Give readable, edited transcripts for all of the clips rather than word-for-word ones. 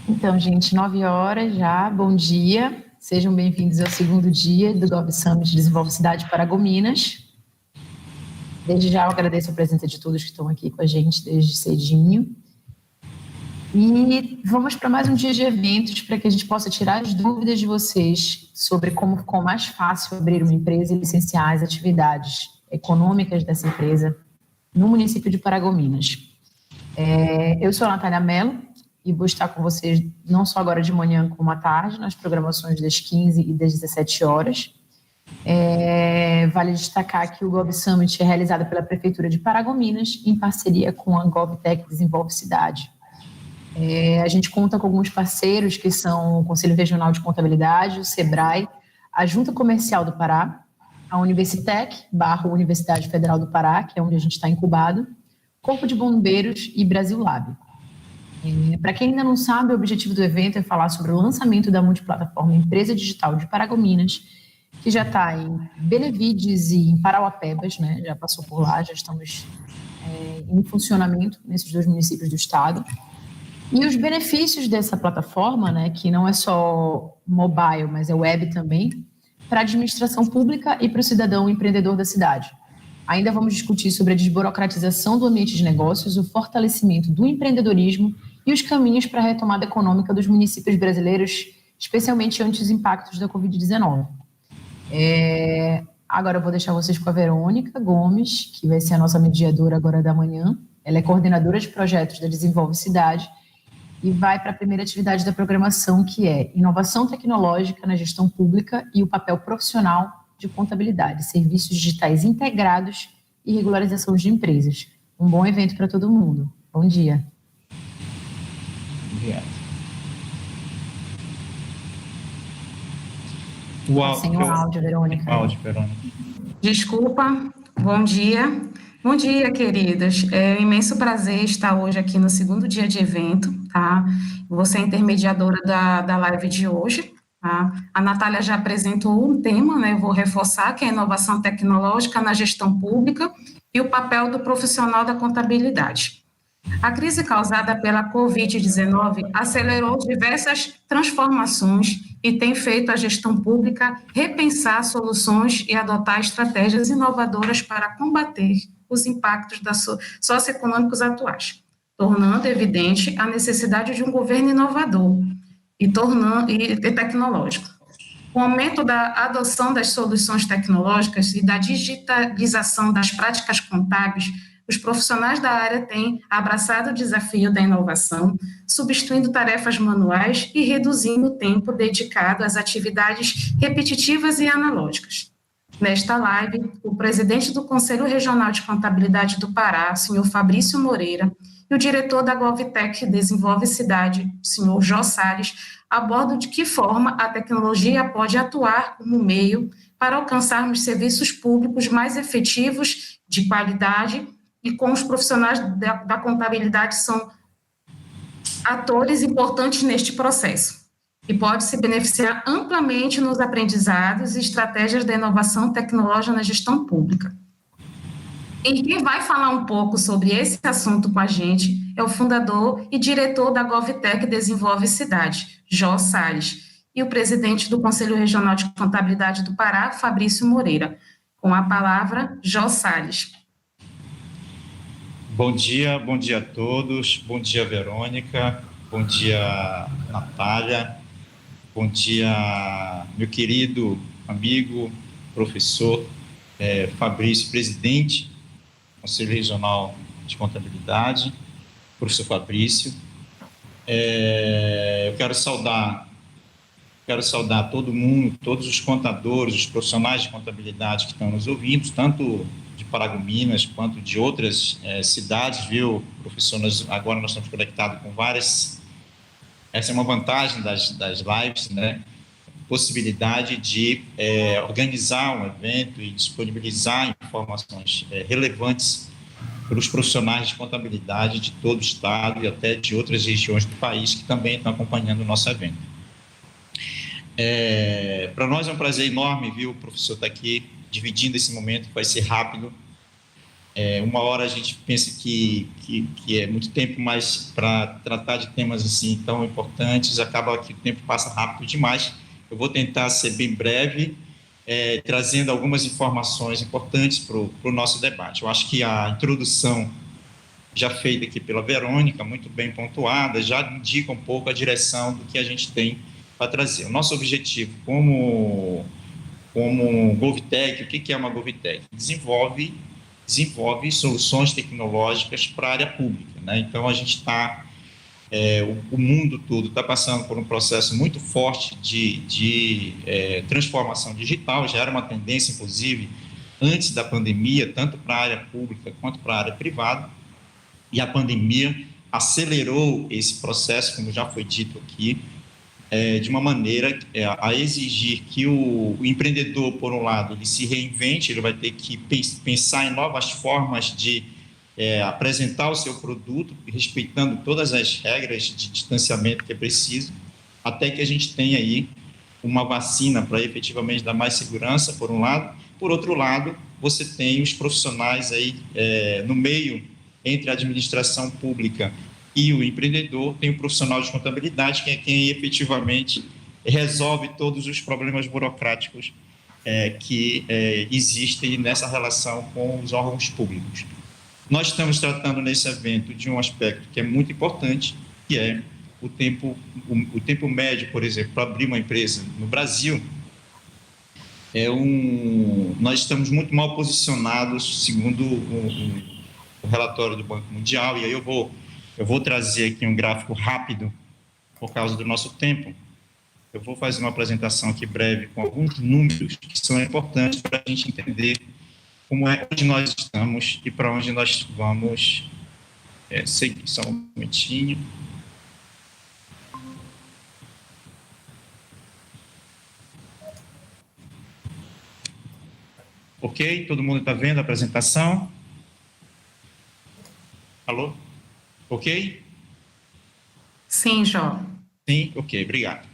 Então, gente, 9 horas já, bom dia. Sejam bem-vindos ao segundo dia do Gov Summit Desenvolve Cidade Paragominas. Desde já eu agradeço a presença de todos que estão aqui com a gente desde cedinho. E vamos para mais um dia de eventos para que a gente possa tirar as dúvidas de vocês sobre como ficou mais fácil abrir uma empresa e licenciar as atividades econômicas dessa empresa no município de Paragominas. Eu sou a Natália Mello e vou estar com vocês não só agora de manhã como à tarde, nas programações das 15 e das 17 horas. Vale destacar que o Gov Summit é realizado pela Prefeitura de Paragominas em parceria com a GovTech Desenvolve Cidade. A gente conta com alguns parceiros que são o Conselho Regional de Contabilidade, o SEBRAE, a Junta Comercial do Pará, a Universitec, Universidade Federal do Pará, que é onde a gente está incubado, Corpo de Bombeiros e Brasil Lab. Para quem ainda não sabe, o objetivo do evento é falar sobre o lançamento da multiplataforma Empresa Digital de Paragominas, que já está em Benevides e em Parauapebas, né? Já passou por lá, já estamos em funcionamento nesses dois municípios do estado. E os benefícios dessa plataforma, né, que não é só mobile, mas é web também, para a administração pública e para o cidadão empreendedor da cidade. Ainda vamos discutir sobre a desburocratização do ambiente de negócios, o fortalecimento do empreendedorismo e os caminhos para a retomada econômica dos municípios brasileiros, especialmente ante os impactos da Covid-19. Agora eu vou deixar vocês com a Verônica Gomes, que vai ser a nossa mediadora agora da manhã. Ela é coordenadora de projetos da Desenvolve Cidade e vai para a primeira atividade da programação, que é inovação tecnológica na gestão pública e o papel profissional de contabilidade, serviços digitais integrados e regularização de empresas. Um bom evento para todo mundo. Bom dia. Obrigado. Sem o áudio, Verônica. Áudio, Verônica. Desculpa. Bom dia. Bom dia, queridas. É um imenso prazer estar hoje aqui no segundo dia de evento, tá? Vou ser a intermediadora da live de hoje, tá? A Natália já apresentou um tema, né? Eu vou reforçar, que é a inovação tecnológica na gestão pública e o papel do profissional da contabilidade. A crise causada pela Covid-19 acelerou diversas transformações e tem feito a gestão pública repensar soluções e adotar estratégias inovadoras para combater os impactos socioeconômicos atuais, tornando evidente a necessidade de um governo inovador e tecnológico. Com o aumento da adoção das soluções tecnológicas e da digitalização das práticas contábeis, os profissionais da área têm abraçado o desafio da inovação, substituindo tarefas manuais e reduzindo o tempo dedicado às atividades repetitivas e analógicas. Nesta live, o presidente do Conselho Regional de Contabilidade do Pará, senhor Fabrício Moreira, e o diretor da GovTech Desenvolve Cidade, senhor Jó Salles, abordam de que forma a tecnologia pode atuar como meio para alcançarmos serviços públicos mais efetivos, de qualidade, e com os profissionais da contabilidade são atores importantes neste processo. E pode se beneficiar amplamente nos aprendizados e estratégias da inovação tecnológica na gestão pública. E quem vai falar um pouco sobre esse assunto com a gente é o fundador e diretor da GovTech Desenvolve Cidade, Jó Salles, e o presidente do Conselho Regional de Contabilidade do Pará, Fabrício Moreira. Com a palavra, Jó Salles. Bom dia a todos. Bom dia, Verônica. Bom dia, Natália. Bom dia, meu querido amigo, professor Fabrício, presidente do Conselho Regional de Contabilidade, professor Fabrício. Eu quero saudar todo mundo, todos os contadores, os profissionais de contabilidade que estão nos ouvindo, tanto de Paragominas quanto de outras cidades, viu, professor? Agora nós estamos conectados com várias. Essa é uma vantagem das lives, né? Possibilidade de organizar um evento e disponibilizar informações relevantes para os profissionais de contabilidade de todo o estado e até de outras regiões do país que também estão acompanhando o nosso evento. Para nós é um prazer enorme, viu, o professor está aqui dividindo esse momento, que vai ser rápido, Uma hora a gente pensa que é muito tempo, mas para tratar de temas assim tão importantes, acaba que o tempo passa rápido demais. Eu vou tentar ser bem breve, trazendo algumas informações importantes para o nosso debate. Eu acho que a introdução já feita aqui pela Verônica, muito bem pontuada, já indica um pouco a direção do que a gente tem para trazer. O nosso objetivo como GovTech, o que é uma GovTech? Desenvolve soluções tecnológicas para a área pública, né? Então, a gente está, o mundo todo está passando por um processo muito forte de transformação digital, já era uma tendência, inclusive, antes da pandemia, tanto para a área pública quanto para a área privada, e a pandemia acelerou esse processo, como já foi dito aqui, de uma maneira a exigir que o empreendedor, por um lado, ele se reinvente, ele vai ter que pensar em novas formas de apresentar o seu produto, respeitando todas as regras de distanciamento que é preciso, até que a gente tenha aí uma vacina para efetivamente dar mais segurança, por um lado. Por outro lado, você tem os profissionais aí no meio entre a administração pública e o empreendedor, tem o profissional de contabilidade, que é quem efetivamente resolve todos os problemas burocráticos que existem nessa relação com os órgãos públicos. Nós estamos tratando nesse evento de um aspecto que é muito importante, que é o tempo médio, por exemplo, para abrir uma empresa no Brasil. Nós estamos muito mal posicionados, segundo o relatório do Banco Mundial, e aí eu vou trazer aqui um gráfico rápido, por causa do nosso tempo. Eu vou fazer uma apresentação aqui breve com alguns números que são importantes para a gente entender como é onde nós estamos e para onde nós vamos seguir. Só um momentinho. Ok? Todo mundo está vendo a apresentação? Alô? Ok? Sim, Jó. Sim? Ok, obrigado.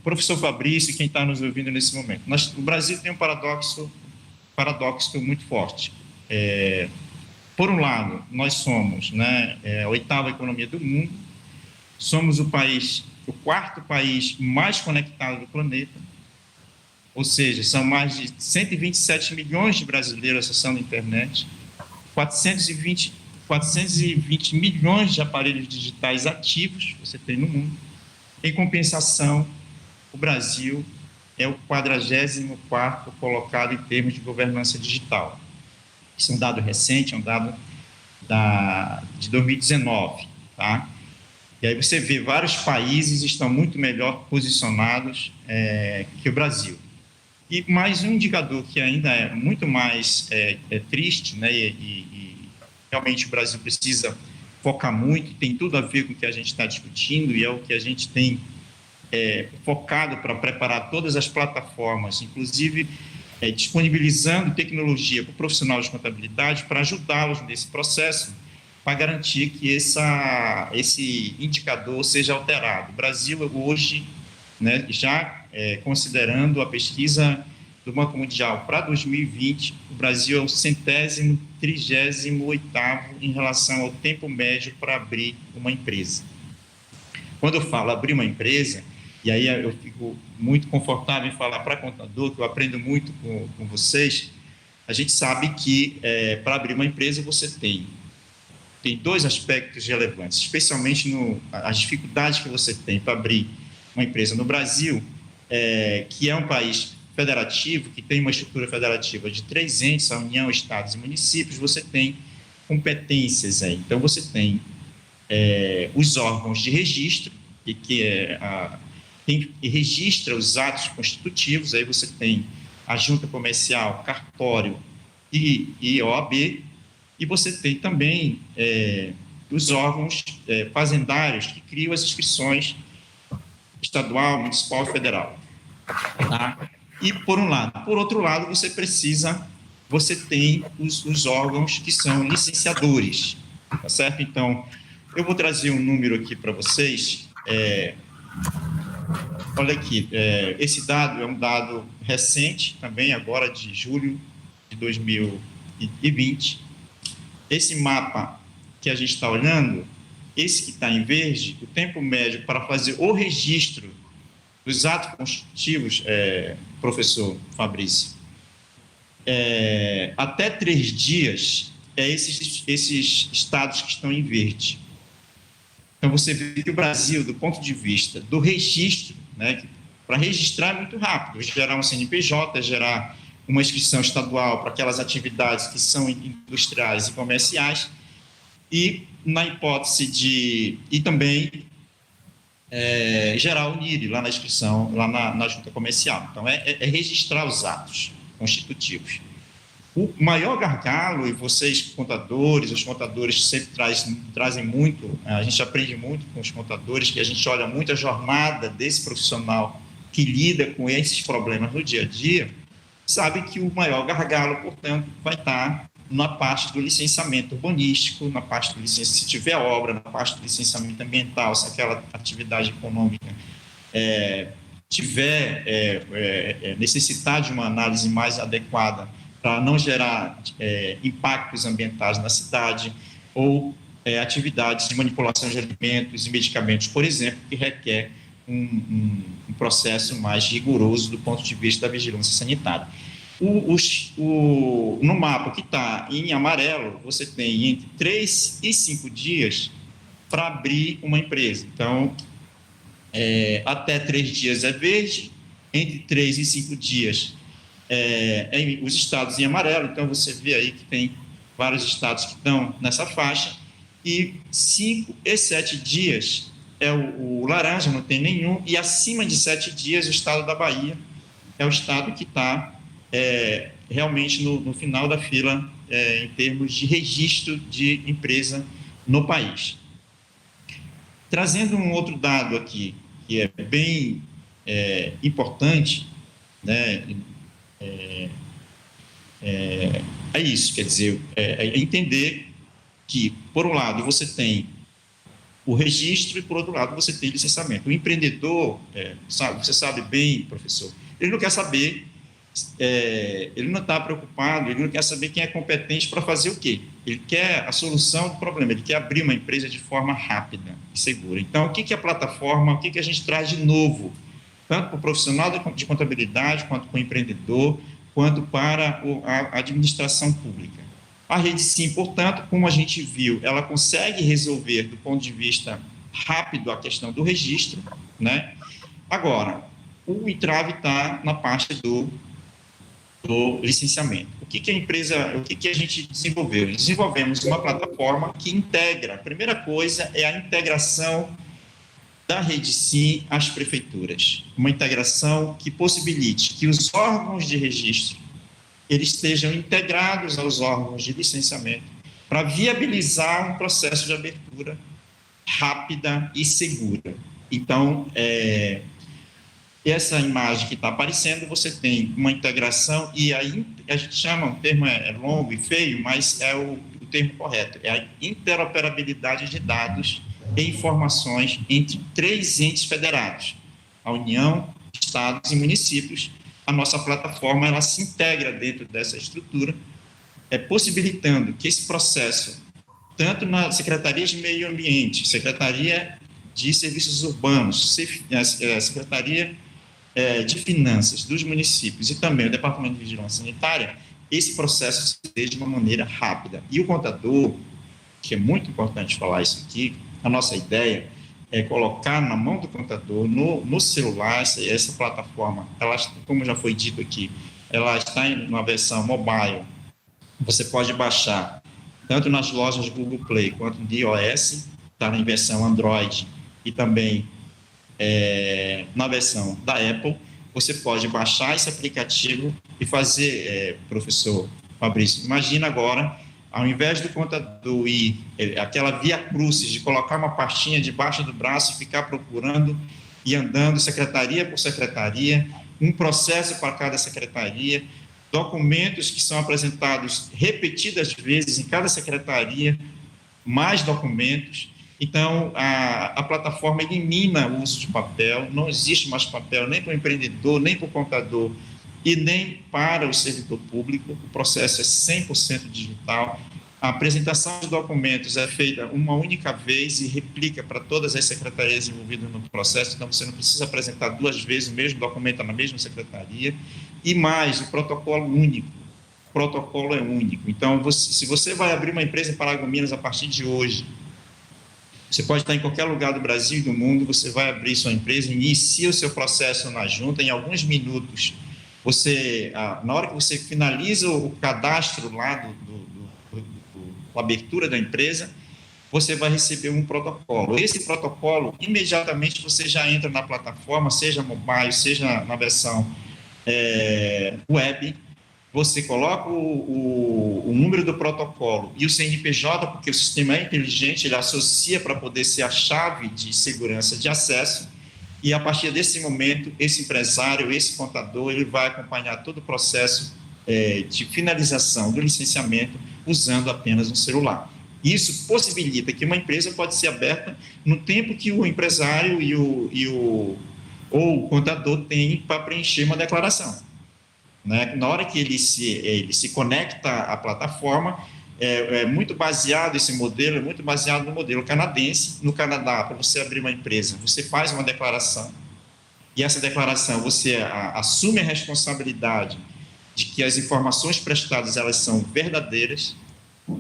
Professor Fabrício, quem está nos ouvindo nesse momento. O Brasil tem um paradoxo muito forte. Por um lado, nós somos, né, a 8ª economia do mundo, somos o 4º país mais conectado do planeta, ou seja, são mais de 127 milhões de brasileiros acessando a internet, 420 milhões de aparelhos digitais ativos você tem no mundo. Em compensação, o Brasil é o 44º colocado em termos de governança digital. Isso é um dado recente, é um dado de 2019, tá? E aí você vê vários países estão muito melhor posicionados que o Brasil. E mais um indicador que ainda é muito mais triste, né, e realmente o Brasil precisa focar muito, tem tudo a ver com o que a gente está discutindo e é o que a gente tem focado para preparar todas as plataformas, inclusive disponibilizando tecnologia para o profissional de contabilidade para ajudá-los nesse processo, para garantir que esse indicador seja alterado. O Brasil hoje, né, já considerando a pesquisa do Banco Mundial para 2020, o Brasil é o 138º em relação ao tempo médio para abrir uma empresa. Quando eu falo abrir uma empresa, e aí eu fico muito confortável em falar para contador, que eu aprendo muito com vocês, a gente sabe que para abrir uma empresa você tem dois aspectos relevantes, especialmente as dificuldades que você tem para abrir uma empresa no Brasil, que é um país federativo, que tem uma estrutura federativa de 3 entes, a União, Estados e municípios, você tem competências aí. Então, você tem os órgãos de registro, quem registra os atos constitutivos, aí você tem a junta comercial, cartório e OAB, e você tem também os órgãos fazendários que criam as inscrições estadual, municipal e federal. Tá? E por um lado. Por outro lado, você tem os órgãos que são licenciadores, tá certo? Então, eu vou trazer um número aqui para vocês. Olha aqui, esse dado é um dado recente, também agora de julho de 2020, 2020. Esse mapa que a gente está olhando, esse que está em verde, o tempo médio para fazer o registro dos atos constitutivos, professor Fabrício, até 3 dias, esses estados que estão em verde. Então, você vê que o Brasil, do ponto de vista do registro, né, para registrar é muito rápido, gerar um CNPJ, gerar uma inscrição estadual para aquelas atividades que são industriais e comerciais, e na hipótese de... e também gerar o NIRI lá na inscrição, lá na junta comercial. Então, é registrar os atos constitutivos. O maior gargalo, e vocês, contadores, os contadores sempre trazem muito, a gente aprende muito com os contadores, que a gente olha muito a jornada desse profissional que lida com esses problemas no dia a dia, sabe que o maior gargalo, portanto, vai estar na parte do licenciamento urbanístico, na parte do licenciamento, se tiver obra, na parte do licenciamento ambiental, se aquela atividade econômica tiver necessitar de uma análise mais adequada para não gerar impactos ambientais na cidade, ou atividades de manipulação de alimentos e medicamentos, por exemplo, que requer um processo mais rigoroso do ponto de vista da vigilância sanitária. No mapa que está em amarelo, você tem entre 3 e 5 dias para abrir uma empresa. Então, até 3 dias é verde, entre 3 e 5 dias os estados em amarelo. Então, você vê aí que tem vários estados que estão nessa faixa, e 5 e 7 dias é o laranja, não tem nenhum, e acima de 7 dias o estado da Bahia é o estado que está realmente no final da fila em termos de registro de empresa no país. Trazendo um outro dado aqui, que é bem importante, né? É isso, quer dizer, entender que, por um lado, você tem o registro e, por outro lado, você tem licenciamento. O empreendedor, você sabe bem, professor, ele não quer saber, ele não está preocupado, ele não quer saber quem é competente para fazer o quê. Ele quer a solução do problema, ele quer abrir uma empresa de forma rápida e segura. Então, o que é a plataforma, o que a gente traz de novo, tanto para o profissional de contabilidade, quanto para o empreendedor, quanto para a administração pública. A Rede Sim, portanto, como a gente viu, ela consegue resolver, do ponto de vista rápido, a questão do registro, né? Agora, o entrave está na parte do licenciamento. O que a gente desenvolveu? Desenvolvemos uma plataforma que integra. A primeira coisa é a integração da Rede Sim às prefeituras. Uma integração que possibilite que os órgãos de registro eles estejam integrados aos órgãos de licenciamento para viabilizar um processo de abertura rápida e segura. Então, essa imagem que está aparecendo, você tem uma integração, e aí a gente chama, o termo é longo e feio, mas é o termo correto, é a interoperabilidade de dados e informações entre 3 entes federados, a União, estados e municípios. A nossa plataforma ela se integra dentro dessa estrutura, possibilitando que esse processo, tanto na Secretaria de Meio Ambiente, Secretaria de Serviços Urbanos, Secretaria de Finanças dos municípios e também o Departamento de Vigilância Sanitária, esse processo se dê de uma maneira rápida. E o contador, que é muito importante falar isso aqui, a nossa ideia é colocar na mão do contador, no celular, essa plataforma, ela, como já foi dito aqui, ela está em uma versão mobile, você pode baixar, tanto nas lojas Google Play, quanto de iOS, está em versão Android, e também na versão da Apple, você pode baixar esse aplicativo e fazer, professor Fabrício, imagina agora, ao invés do contador ir aquela via crucis de colocar uma pastinha debaixo do braço e ficar procurando e andando secretaria por secretaria, um processo para cada secretaria, documentos que são apresentados repetidas vezes em cada secretaria, mais documentos. Então, a plataforma elimina o uso de papel, não existe mais papel nem para o empreendedor, nem para o contador e nem para o servidor público. O processo é 100% digital. A apresentação dos documentos é feita uma única vez e replica para todas as secretarias envolvidas no processo, então você não precisa apresentar 2 vezes o mesmo documento na mesma secretaria. E mais, o protocolo único. O protocolo é único. Então, se você vai abrir uma empresa em Paragominas a partir de hoje, você pode estar em qualquer lugar do Brasil e do mundo, você vai abrir sua empresa, inicia o seu processo na junta, em alguns minutos, na hora que você finaliza o cadastro lá a abertura da empresa, você vai receber um protocolo. Esse protocolo, imediatamente você já entra na plataforma, seja mobile, seja na versão web, você coloca o número do protocolo e o CNPJ, porque o sistema é inteligente, ele associa para poder ser a chave de segurança de acesso, e a partir desse momento, esse empresário, esse contador, ele vai acompanhar todo o processo de finalização do licenciamento usando apenas um celular. Isso possibilita que uma empresa pode ser aberta no tempo que o empresário ou o contador tem para preencher uma declaração. Né? Na hora que ele se conecta à plataforma, é muito baseado esse modelo, é muito baseado no modelo canadense. No Canadá, para você abrir uma empresa, você faz uma declaração, e essa declaração você assume a responsabilidade de que as informações prestadas elas são verdadeiras,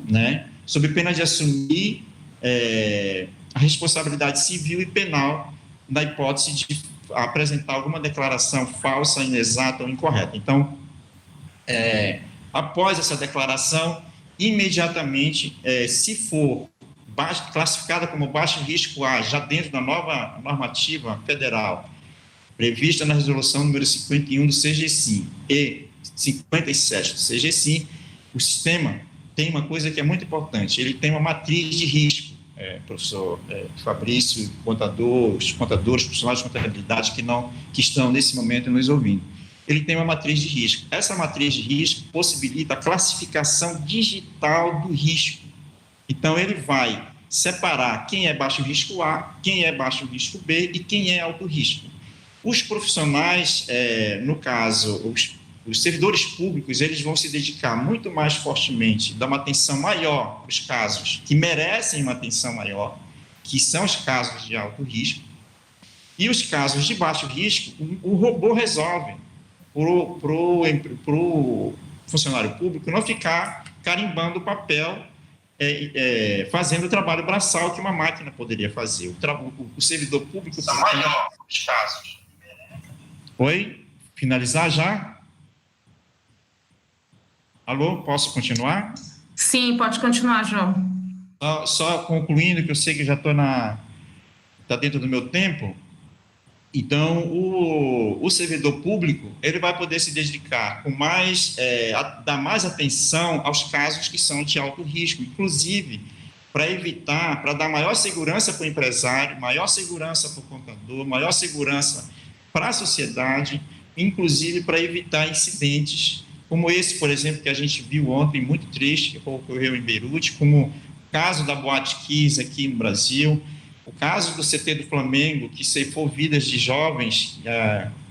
né? Sob pena de assumir a responsabilidade civil e penal na hipótese de apresentar alguma declaração falsa, inexata ou incorreta. Então, após essa declaração, imediatamente, se for classificada como baixo risco A, já dentro da nova normativa federal, prevista na resolução número 51 do CGSIM e 57 do CGSIM, o sistema tem uma coisa que é muito importante, ele tem uma matriz de risco, professor Fabrício, os contadores, profissionais de contabilidade que estão nesse momento nos ouvindo. Ele tem uma matriz de risco. Essa matriz de risco possibilita a classificação digital do risco. Então, ele vai separar quem é baixo risco A, quem é baixo risco B e quem é alto risco. Os profissionais, no caso, os servidores públicos, eles vão se dedicar muito mais fortemente, dar uma atenção maior para os casos que merecem uma atenção maior, que são os casos de alto risco, e os casos de baixo risco, o robô resolve para o funcionário público não ficar carimbando o papel, fazendo o trabalho braçal que uma máquina poderia fazer. O servidor público... maior os casos. Oi? Finalizar já? Alô, posso continuar? Sim, pode continuar, João. Só concluindo, que eu sei que já está dentro do meu tempo. Então, o servidor público, ele vai poder se dedicar dar mais atenção aos casos que são de alto risco, inclusive para dar maior segurança para o empresário, maior segurança para o contador, maior segurança para a sociedade, inclusive para evitar incidentes como esse, por exemplo, que a gente viu ontem, muito triste, que ocorreu em Beirute, como o caso da Boate Kiss aqui no Brasil, o caso do CT do Flamengo, que ceifou vidas de jovens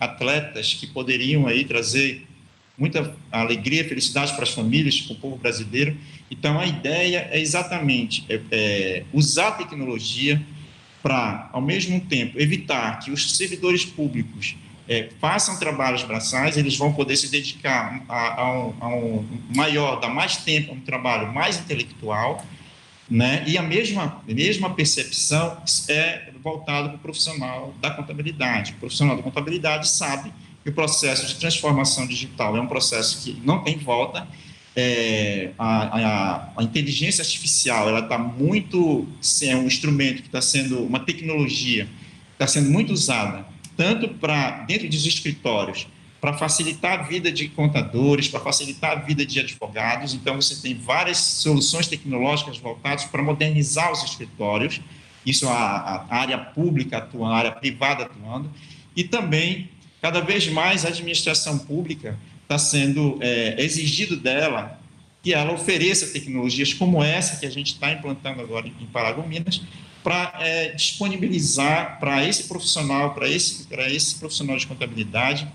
atletas que poderiam aí trazer muita alegria, felicidade para as famílias, para o povo brasileiro. Então, a ideia é exatamente usar a tecnologia para, ao mesmo tempo, evitar que os servidores públicos façam trabalhos braçais, eles vão poder se dedicar a um maior, dar mais tempo a um trabalho mais intelectual, né? E a mesma percepção é voltada para o profissional da contabilidade. O profissional da contabilidade sabe que o processo de transformação digital é um processo que não tem volta. A inteligência artificial, ela está muito, é um instrumento que está sendo, uma tecnologia que está sendo muito usada, tanto dentro dos escritórios, para facilitar a vida de contadores, para facilitar a vida de advogados. Então, você tem várias soluções tecnológicas voltadas para modernizar os escritórios, isso a área pública atuando, a área privada atuando, e também, cada vez mais, a administração pública está sendo exigido dela que ela ofereça tecnologias como essa que a gente está implantando agora em Paragominas, para disponibilizar para esse profissional, para esse profissional de contabilidade,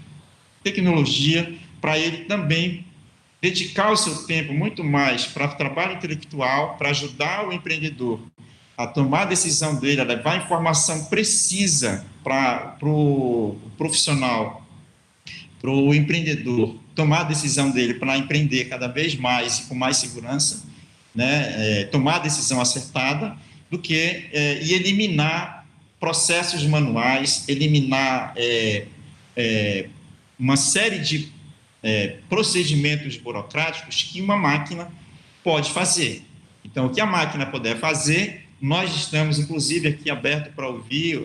tecnologia para ele também dedicar o seu tempo muito mais para o trabalho intelectual, para ajudar o empreendedor a tomar a decisão dele, a levar a informação precisa para o profissional, para o empreendedor tomar a decisão dele para empreender cada vez mais e com mais segurança, né, tomar a decisão acertada, do que e eliminar processos manuais, eliminar uma série de procedimentos burocráticos que uma máquina pode fazer. Então, o que a máquina puder fazer, nós estamos, inclusive, aqui abertos para ouvir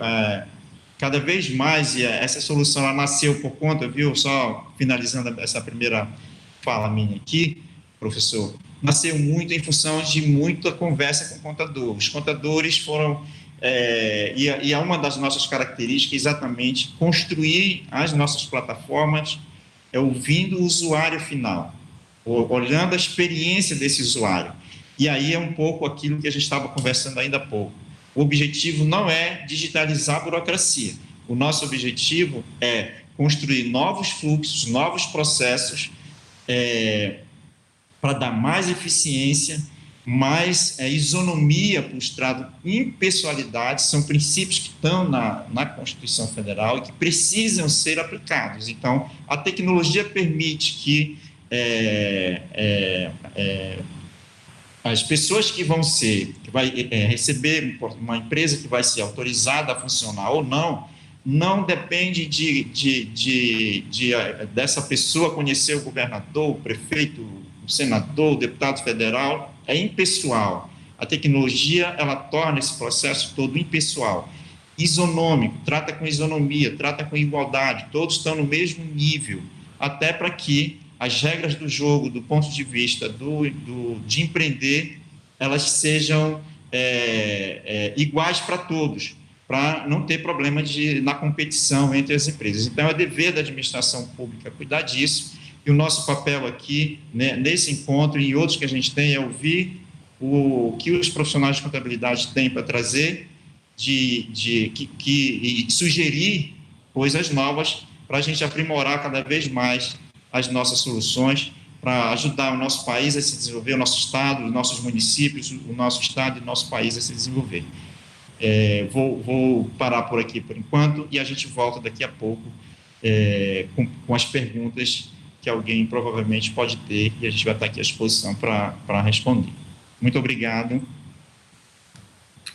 cada vez mais, e essa solução ela nasceu por conta, viu, só finalizando essa primeira fala minha aqui, professor, nasceu muito em função de muita conversa com o contador. Os contadores foram, e é uma das nossas características, exatamente, construir as nossas plataformas ouvindo o usuário final, olhando a experiência desse usuário. E aí é um pouco aquilo que a gente estava conversando ainda há pouco. O objetivo não é digitalizar a burocracia. O nosso objetivo é construir novos fluxos, novos processos, para dar mais eficiência, mais isonomia para o Estado, impessoalidade, são princípios que estão na Constituição Federal e que precisam ser aplicados. Então, a tecnologia permite que as pessoas que vai receber uma empresa que vai ser autorizada a funcionar ou não depende dessa pessoa conhecer o governador, o prefeito, o senador, o deputado federal, é impessoal. A tecnologia, ela torna esse processo todo impessoal, isonômico, trata com isonomia, trata com igualdade, todos estão no mesmo nível, até para que as regras do jogo, do ponto de vista de empreender, elas sejam iguais para todos, para não ter problema na competição entre as empresas. Então, é dever da administração pública cuidar disso, e o nosso papel aqui, né, nesse encontro e em outros que a gente tem, é ouvir o que os profissionais de contabilidade têm para trazer e sugerir coisas novas para a gente aprimorar cada vez mais as nossas soluções, para ajudar o nosso país a se desenvolver, o nosso estado, os nossos municípios, o nosso estado e o nosso país a se desenvolver. Vou parar por aqui por enquanto e a gente volta daqui a pouco com as perguntas que alguém provavelmente pode ter e a gente vai estar aqui à disposição para responder. Muito obrigado.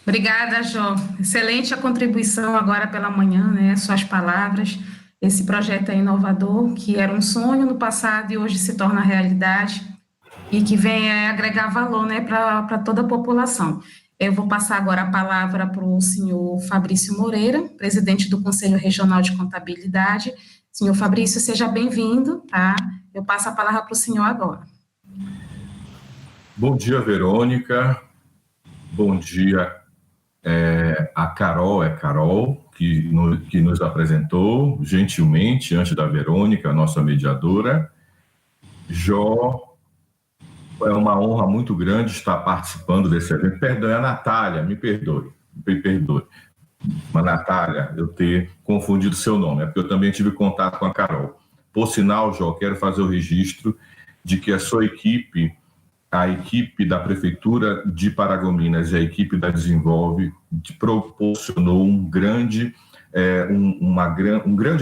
Obrigada, Jó. Excelente a contribuição agora pela manhã, né? Suas palavras. Esse projeto é inovador, que era um sonho no passado e hoje se torna realidade e que vem agregar valor, né, para toda a população. Eu vou passar agora a palavra para o senhor Fabrício Moreira, presidente do Conselho Regional de Contabilidade. Senhor Fabrício, seja bem-vindo, tá? Eu passo a palavra para o senhor agora. Bom dia, Verônica. Bom dia a Carol, que nos apresentou gentilmente, antes da Verônica, a nossa mediadora. Jó, é uma honra muito grande estar participando desse evento. Perdão, é a Natália, me perdoe. Mas, Natália, eu ter confundido seu nome, é porque eu também tive contato com a Carol. Por sinal, Jó, quero fazer o registro de que a sua equipe, a equipe da Prefeitura de Paragominas e a equipe da Desenvolve proporcionou um grande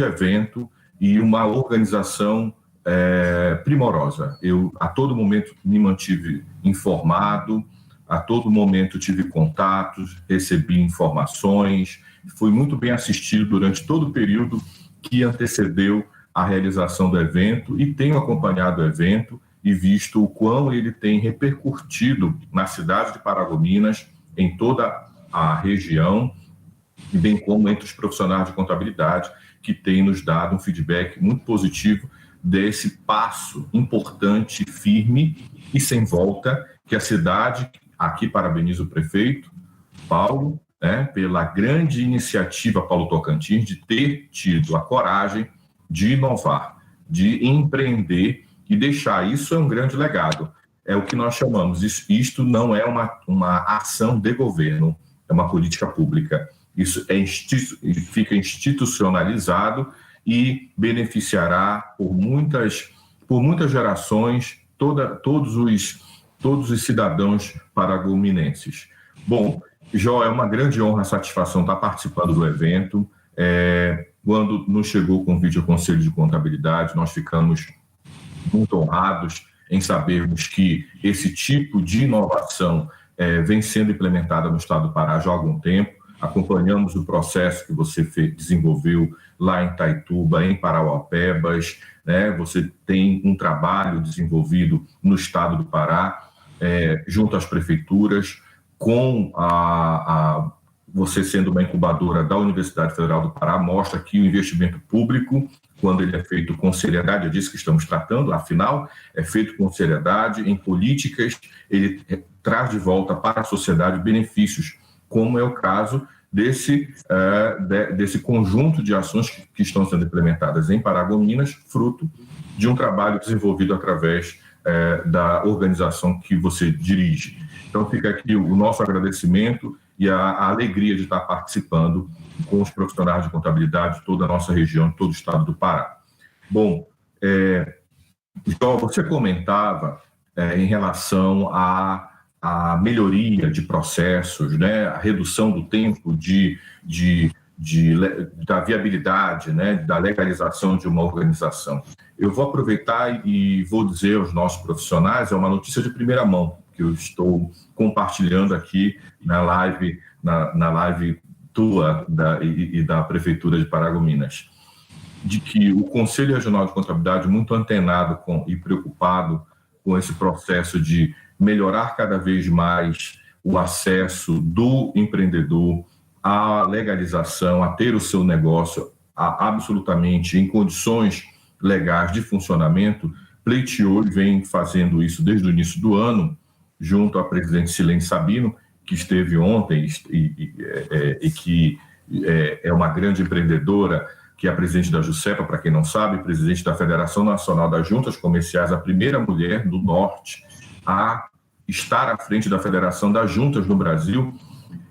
evento e uma organização primorosa. Eu, a todo momento, me mantive informado, a todo momento tive contatos, recebi informações, fui muito bem assistido durante todo o período que antecedeu a realização do evento e tenho acompanhado o evento e visto o quão ele tem repercutido na cidade de Paragominas, em toda a região, e bem como entre os profissionais de contabilidade, que têm nos dado um feedback muito positivo desse passo importante, firme e sem volta, que a cidade, aqui parabenizo o prefeito, Paulo, pela grande iniciativa Paulo Tocantins, de ter tido a coragem de inovar, de empreender e deixar. Isso é um grande legado. É o que nós chamamos, isto não é uma ação de governo, é uma política pública. Isso fica institucionalizado e beneficiará por muitas por muitas gerações, todos os cidadãos paragominenses. Bom, Jó, é uma grande honra e satisfação estar participando do evento. Quando nos chegou o convite ao Conselho de Contabilidade, nós ficamos muito honrados em sabermos que esse tipo de inovação vem sendo implementada no Estado do Pará já há algum tempo. Acompanhamos o processo que você desenvolveu lá em Itaituba, em Parauapebas, né? Você tem um trabalho desenvolvido no Estado do Pará, junto às prefeituras, com você sendo uma incubadora da Universidade Federal do Pará, mostra que o investimento público, quando ele é feito com seriedade, é disso que estamos tratando, afinal, é feito com seriedade, em políticas, ele traz de volta para a sociedade benefícios, como é o caso desse conjunto de ações que estão sendo implementadas em Paragominas, fruto de um trabalho desenvolvido através da organização que você dirige. Então, fica aqui o nosso agradecimento e a alegria de estar participando com os profissionais de contabilidade de toda a nossa região, de todo o estado do Pará. Bom, Jó, você comentava em relação à melhoria de processos, né, a redução do tempo da viabilidade, né, da legalização de uma organização. Eu vou aproveitar e vou dizer aos nossos profissionais, é uma notícia de primeira mão, que eu estou compartilhando aqui na live tua e da Prefeitura de Paragominas, de que o Conselho Regional de Contabilidade, muito antenado e preocupado com esse processo de melhorar cada vez mais o acesso do empreendedor à legalização, a ter o seu negócio absolutamente em condições legais de funcionamento, pleiteou e vem fazendo isso desde o início do ano, junto à presidente Silene Sabino, que esteve ontem e que é uma grande empreendedora, que é a presidente da JUSEPA, para quem não sabe, presidente da Federação Nacional das Juntas Comerciais, a primeira mulher do Norte a estar à frente da Federação das Juntas no Brasil.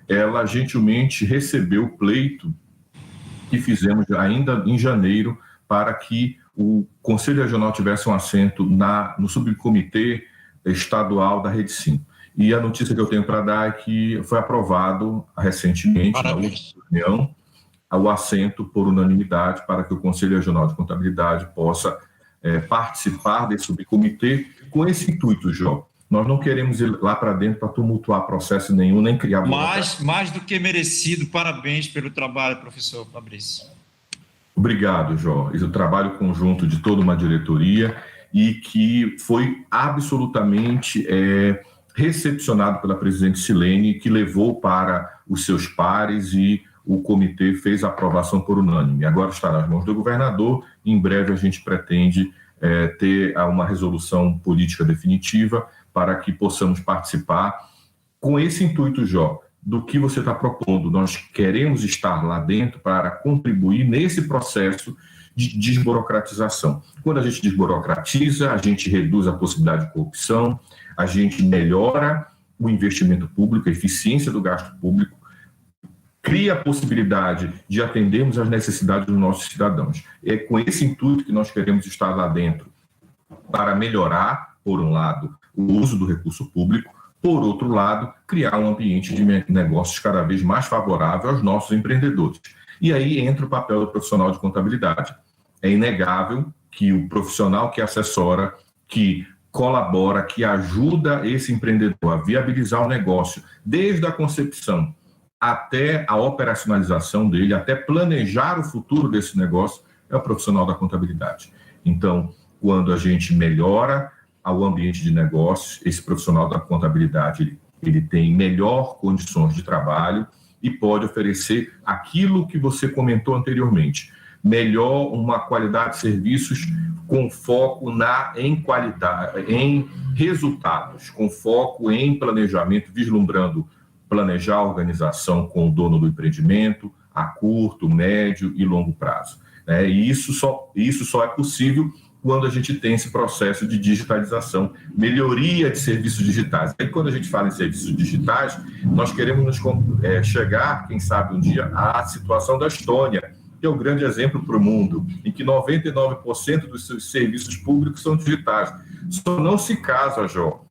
Ela gentilmente recebeu o pleito que fizemos ainda em janeiro para que o Conselho Regional tivesse um assento no subcomitê estadual da Rede Sim. E a notícia que eu tenho para dar é que foi aprovado recentemente, na última reunião, o assento por unanimidade para que o Conselho Regional de Contabilidade possa participar desse subcomitê com esse intuito, Jó. Nós não queremos ir lá para dentro para tumultuar processo nenhum, nem criar... Mais do que merecido. Parabéns pelo trabalho, professor Fabrício. Obrigado, Jó. Esse é o trabalho conjunto de toda uma diretoria e que foi absolutamente recepcionado pela presidente Silene, que levou para os seus pares e o comitê fez a aprovação por unânime. Agora está nas mãos do governador. Em breve a gente pretende ter uma resolução política definitiva para que possamos participar com esse intuito, Jó, do que você está propondo. Nós queremos estar lá dentro para contribuir nesse processo de desburocratização. Quando a gente desburocratiza, a gente reduz a possibilidade de corrupção, a gente melhora o investimento público, a eficiência do gasto público, cria a possibilidade de atendermos às necessidades dos nossos cidadãos. É com esse intuito que nós queremos estar lá dentro, para melhorar, por um lado, o uso do recurso público, por outro lado, criar um ambiente de negócios cada vez mais favorável aos nossos empreendedores. E aí entra o papel do profissional de contabilidade. É inegável que o profissional que assessora, que colabora, que ajuda esse empreendedor a viabilizar o negócio, desde a concepção até a operacionalização dele, até planejar o futuro desse negócio, é o profissional da contabilidade. Então, quando a gente melhora o ambiente de negócios, esse profissional da contabilidade ele tem melhor condições de trabalho e pode oferecer aquilo que você comentou anteriormente, melhor uma qualidade de serviços com foco em qualidade, em resultados, com foco em planejamento, vislumbrando planejar a organização com o dono do empreendimento a curto, médio e longo prazo. E isso só é possível quando a gente tem esse processo de digitalização, melhoria de serviços digitais. E quando a gente fala em serviços digitais, nós queremos chegar, quem sabe um dia, à situação da Estônia, que é o grande exemplo para o mundo, em que 99% dos seus serviços públicos são digitais. Só não se casa, Jó,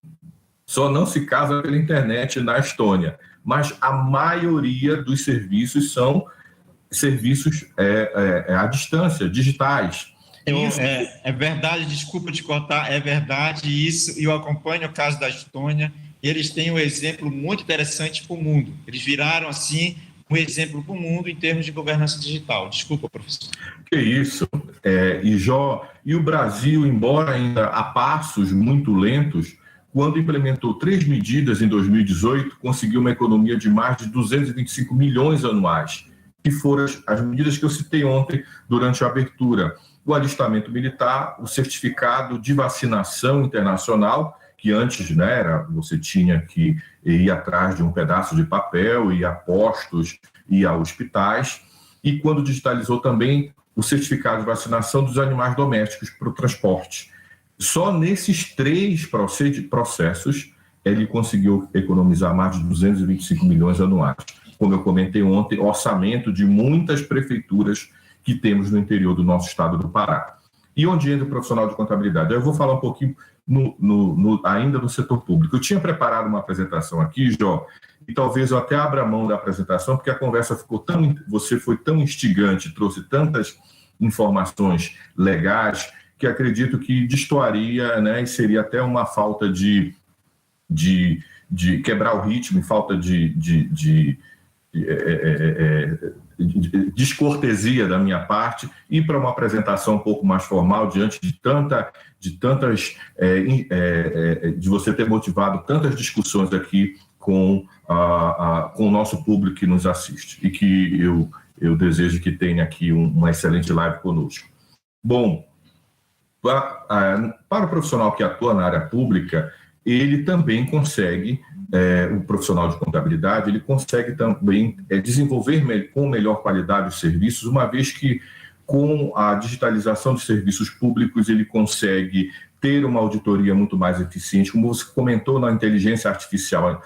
só não se casa pela internet na Estônia, mas a maioria dos serviços são serviços à distância, digitais. É verdade, desculpa te cortar, é verdade isso, e eu acompanho o caso da Estônia, eles têm um exemplo muito interessante para o mundo, eles viraram, assim, um exemplo para o mundo em termos de governança digital. Desculpa, professor. Que isso, e o Brasil, embora ainda a passos muito lentos, quando implementou 3 medidas em 2018, conseguiu uma economia de mais de 225 milhões anuais, que foram as medidas que eu citei ontem durante a abertura. O alistamento militar, o certificado de vacinação internacional, que antes, né, você tinha que ir atrás de um pedaço de papel, ir a postos, ir a hospitais, e quando digitalizou também o certificado de vacinação dos animais domésticos para o transporte. Só nesses 3 processos ele conseguiu economizar mais de 225 milhões anuais. Como eu comentei ontem, orçamento de muitas prefeituras que temos no interior do nosso estado do Pará. E onde entra o profissional de contabilidade? Eu vou falar um pouquinho ainda no setor público. Eu tinha preparado uma apresentação aqui, Jó, e talvez eu até abra mão da apresentação, porque a conversa você foi tão instigante, trouxe tantas informações legais, que acredito que destoaria, né, e seria até uma falta de quebrar o ritmo, e falta de descortesia da minha parte, ir para uma apresentação um pouco mais formal diante de de você ter motivado tantas discussões aqui com o nosso público que nos assiste, e que eu desejo que tenha aqui uma excelente live conosco. Bom, para o profissional que atua na área pública, ele também consegue, o profissional de contabilidade, ele consegue também desenvolver com melhor qualidade os serviços, uma vez que com a digitalização dos serviços públicos ele consegue ter uma auditoria muito mais eficiente. Como você comentou na inteligência artificial,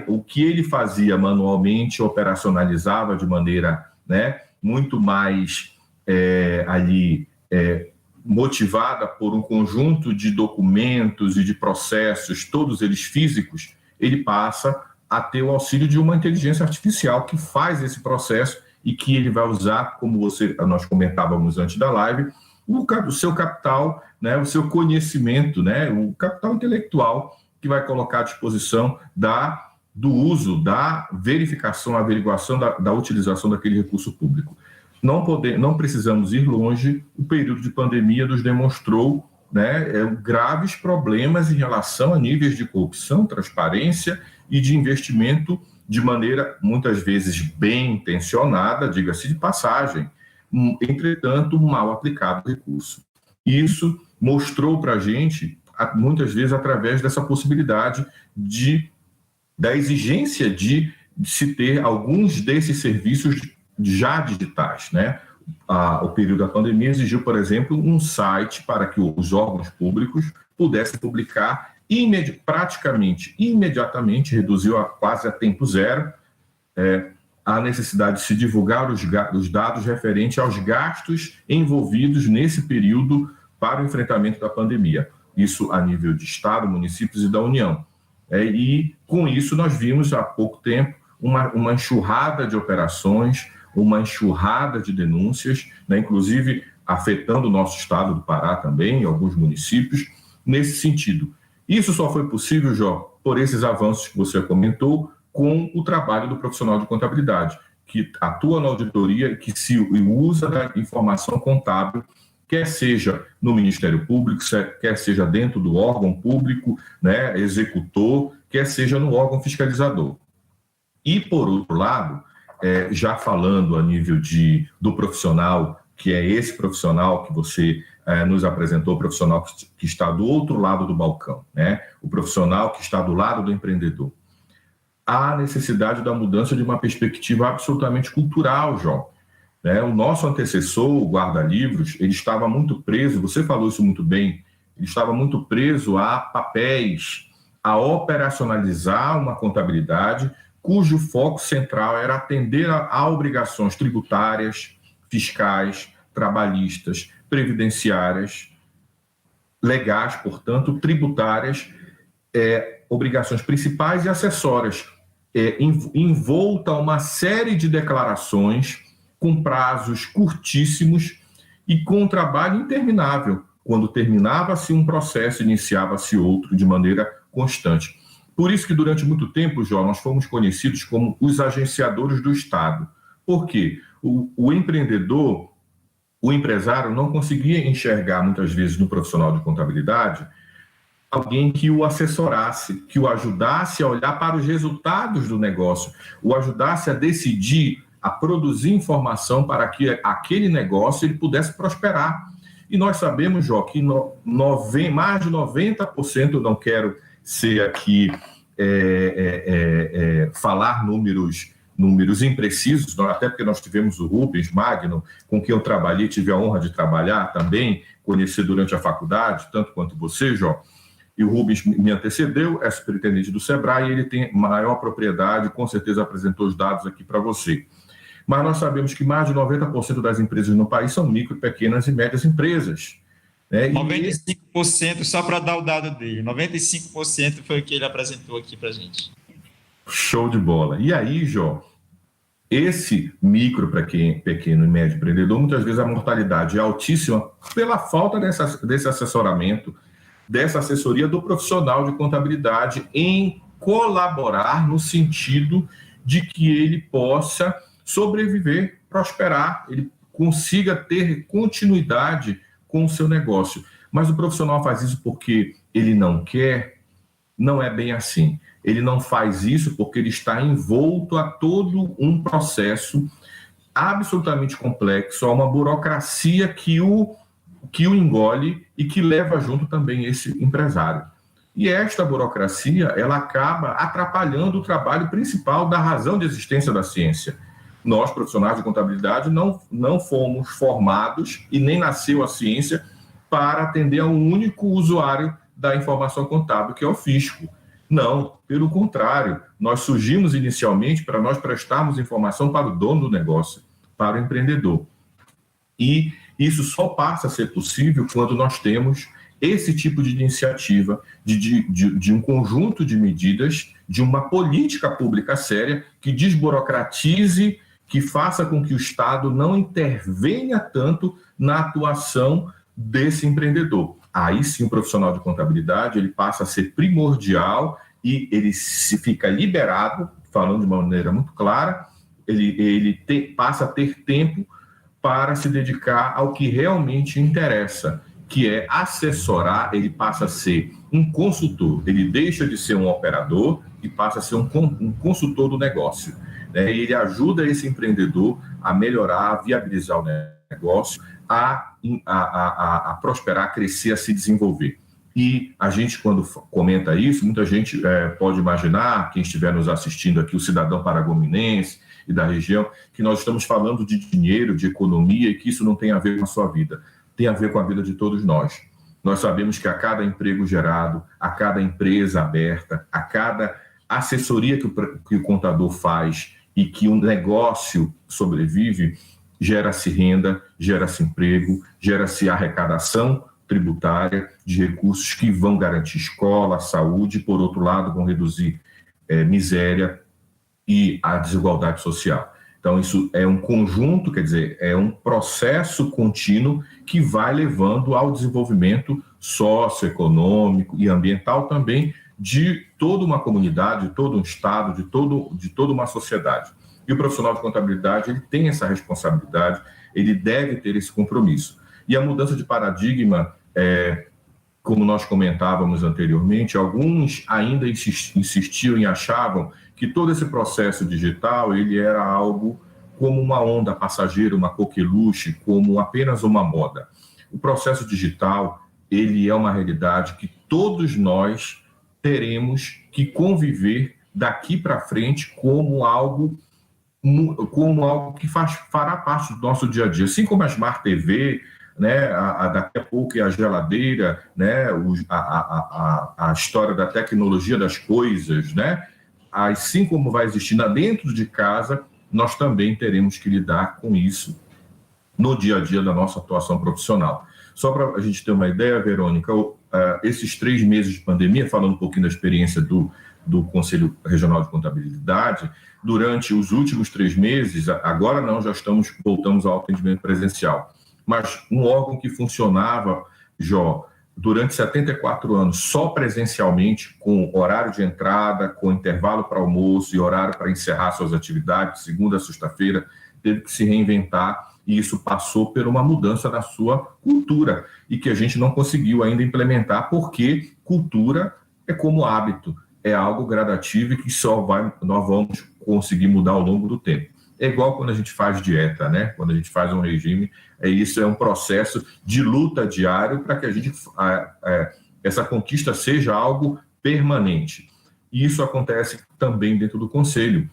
o que ele fazia manualmente operacionalizava de maneira, né, muito mais motivada por um conjunto de documentos e de processos, todos eles físicos, ele passa a ter o auxílio de uma inteligência artificial que faz esse processo e que ele vai usar, como nós comentávamos antes da live, o seu capital, né, o seu conhecimento, né, o capital intelectual que vai colocar à disposição do uso, da verificação, averiguação da utilização daquele recurso público. Não precisamos ir longe, o período de pandemia nos demonstrou, né, graves problemas em relação a níveis de corrupção, transparência e de investimento de maneira, muitas vezes, bem intencionada, diga-se de passagem, entretanto, mal aplicado o recurso. Isso mostrou para a gente, muitas vezes, através dessa possibilidade da exigência de se ter alguns desses serviços já digitais, né? O período da pandemia exigiu, por exemplo, um site para que os órgãos públicos pudessem publicar praticamente imediatamente, reduziu quase a tempo zero, a necessidade de se divulgar os dados referentes aos gastos envolvidos nesse período para o enfrentamento da pandemia. Isso a nível de Estado, municípios e da União. E com isso nós vimos há pouco tempo uma enxurrada de operações, uma enxurrada de denúncias, né, inclusive afetando o nosso estado do Pará também, alguns municípios, nesse sentido. Isso só foi possível, Jó, por esses avanços que você comentou, com o trabalho do profissional de contabilidade, que atua na auditoria, que se usa da informação contábil, quer seja no Ministério Público, quer seja dentro do órgão público, né, executor, quer seja no órgão fiscalizador. E, por outro lado, já falando a nível do profissional, que é esse profissional que você nos apresentou, o profissional que está do outro lado do balcão, né? O profissional que está do lado do empreendedor. Há necessidade da mudança de uma perspectiva absolutamente cultural, João. Né? O nosso antecessor, o guarda-livros, ele estava muito preso, você falou isso muito bem, ele estava muito preso a papéis, a operacionalizar uma contabilidade cujo foco central era atender a obrigações tributárias, fiscais, trabalhistas, previdenciárias, legais, portanto, tributárias, obrigações principais e acessórias, envolta uma série de declarações com prazos curtíssimos e com trabalho interminável. Quando terminava-se um processo, iniciava-se outro de maneira constante. Por isso que durante muito tempo, Jó, nós fomos conhecidos como os agenciadores do Estado. Por quê? O empreendedor, o empresário não conseguia enxergar muitas vezes no profissional de contabilidade alguém que o assessorasse, que o ajudasse a olhar para os resultados do negócio, o ajudasse a decidir, a produzir informação para que aquele negócio ele pudesse prosperar. E nós sabemos, Jó, que mais de 90%, eu não quero ser aqui falar números imprecisos, até porque nós tivemos o Rubens Magno, com quem eu trabalhei, tive a honra de trabalhar também, conhecer durante a faculdade, tanto quanto você, Jó. E o Rubens me antecedeu, é superintendente do Sebrae, e ele tem maior propriedade, com certeza apresentou os dados aqui para você. Mas nós sabemos que mais de 90% das empresas no país são micro, pequenas e médias empresas. Né? 95%, só para dar o dado dele, 95% foi o que ele apresentou aqui para a gente. Show de bola. E aí, Jó, esse micro, pequeno e médio empreendedor, muitas vezes a mortalidade é altíssima pela falta desse assessoramento, dessa assessoria do profissional de contabilidade em colaborar no sentido de que ele possa sobreviver, prosperar, ele consiga ter continuidade com o seu negócio. Mas o profissional faz isso porque ele não quer? Não é bem assim. Ele não faz isso porque ele está envolto a todo um processo absolutamente complexo, a uma burocracia que o engole e que leva junto também esse empresário. E esta burocracia, ela acaba atrapalhando o trabalho principal da razão de existência da ciência. Nós, profissionais de contabilidade, não fomos formados e nem nasceu a ciência para atender a um único usuário da informação contábil, que é o fisco. Não, pelo contrário, nós surgimos inicialmente para nós prestarmos informação para o dono do negócio, para o empreendedor. E isso só passa a ser possível quando nós temos esse tipo de iniciativa, de um conjunto de medidas, de uma política pública séria que desburocratize, que faça com que o Estado não intervenha tanto na atuação desse empreendedor. Aí sim o profissional de contabilidade ele passa a ser primordial e ele se fica liberado, falando de uma maneira muito clara, ele passa a ter tempo para se dedicar ao que realmente interessa, que é assessorar, ele passa a ser um consultor, ele deixa de ser um operador e passa a ser um consultor do negócio. Né? E ele ajuda esse empreendedor a melhorar, a viabilizar o negócio, a prosperar, a crescer, a se desenvolver. E a gente, quando comenta isso, muita gente pode imaginar, quem estiver nos assistindo aqui, o cidadão paragominense e da região, que nós estamos falando de dinheiro, de economia, e que isso não tem a ver com a sua vida. Tem a ver com a vida de todos nós. Nós sabemos que a cada emprego gerado, a cada empresa aberta, a cada assessoria que o contador faz e que o negócio sobrevive, gera-se renda, gera-se emprego, gera-se arrecadação tributária de recursos que vão garantir escola, saúde, e, por outro lado, vão reduzir miséria e a desigualdade social. Então, isso é um conjunto, quer dizer, é um processo contínuo que vai levando ao desenvolvimento socioeconômico e ambiental também de toda uma comunidade, de todo um estado, de toda uma sociedade. E o profissional de contabilidade, ele tem essa responsabilidade, ele deve ter esse compromisso. E a mudança de paradigma, como nós comentávamos anteriormente, alguns ainda insistiam e achavam que todo esse processo digital ele era algo como uma onda passageira, uma coqueluche, como apenas uma moda. O processo digital ele é uma realidade que todos nós teremos que conviver daqui para frente como algo que fará parte do nosso dia a dia. Assim como a Smart TV, né, daqui a pouco é a geladeira, né, a história da tecnologia das coisas, né, assim como vai existir dentro de casa, nós também teremos que lidar com isso no dia a dia da nossa atuação profissional. Só para a gente ter uma ideia, Verônica, esses 3 meses de pandemia, falando um pouquinho da experiência do Conselho Regional de Contabilidade, durante os últimos 3 meses, agora não, já voltamos ao atendimento presencial, mas um órgão que funcionava, durante 74 anos, só presencialmente, com horário de entrada, com intervalo para almoço e horário para encerrar suas atividades, segunda a sexta-feira, teve que se reinventar, e isso passou por uma mudança na sua cultura, e que a gente não conseguiu ainda implementar, porque cultura é como hábito, é algo gradativo e que nós vamos conseguir mudar ao longo do tempo. É igual quando a gente faz dieta, né? Quando a gente faz um regime, isso é um processo de luta diário para que a gente essa conquista seja algo permanente. E isso acontece também dentro do Conselho.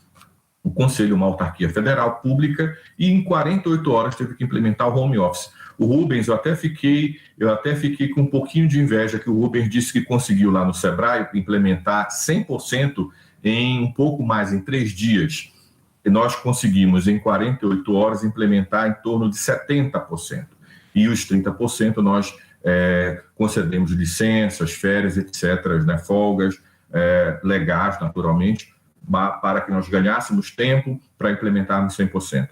O Conselho é uma autarquia federal pública e em 48 horas teve que implementar o home office. O Rubens, eu até fiquei com um pouquinho de inveja que o Rubens disse que conseguiu lá no Sebrae implementar 100% em um pouco mais, em 3 dias. E nós conseguimos, em 48 horas, implementar em torno de 70%. E os 30% nós concedemos licenças, férias, etc., né, folgas legais, naturalmente, para que nós ganhássemos tempo para implementarmos 100%.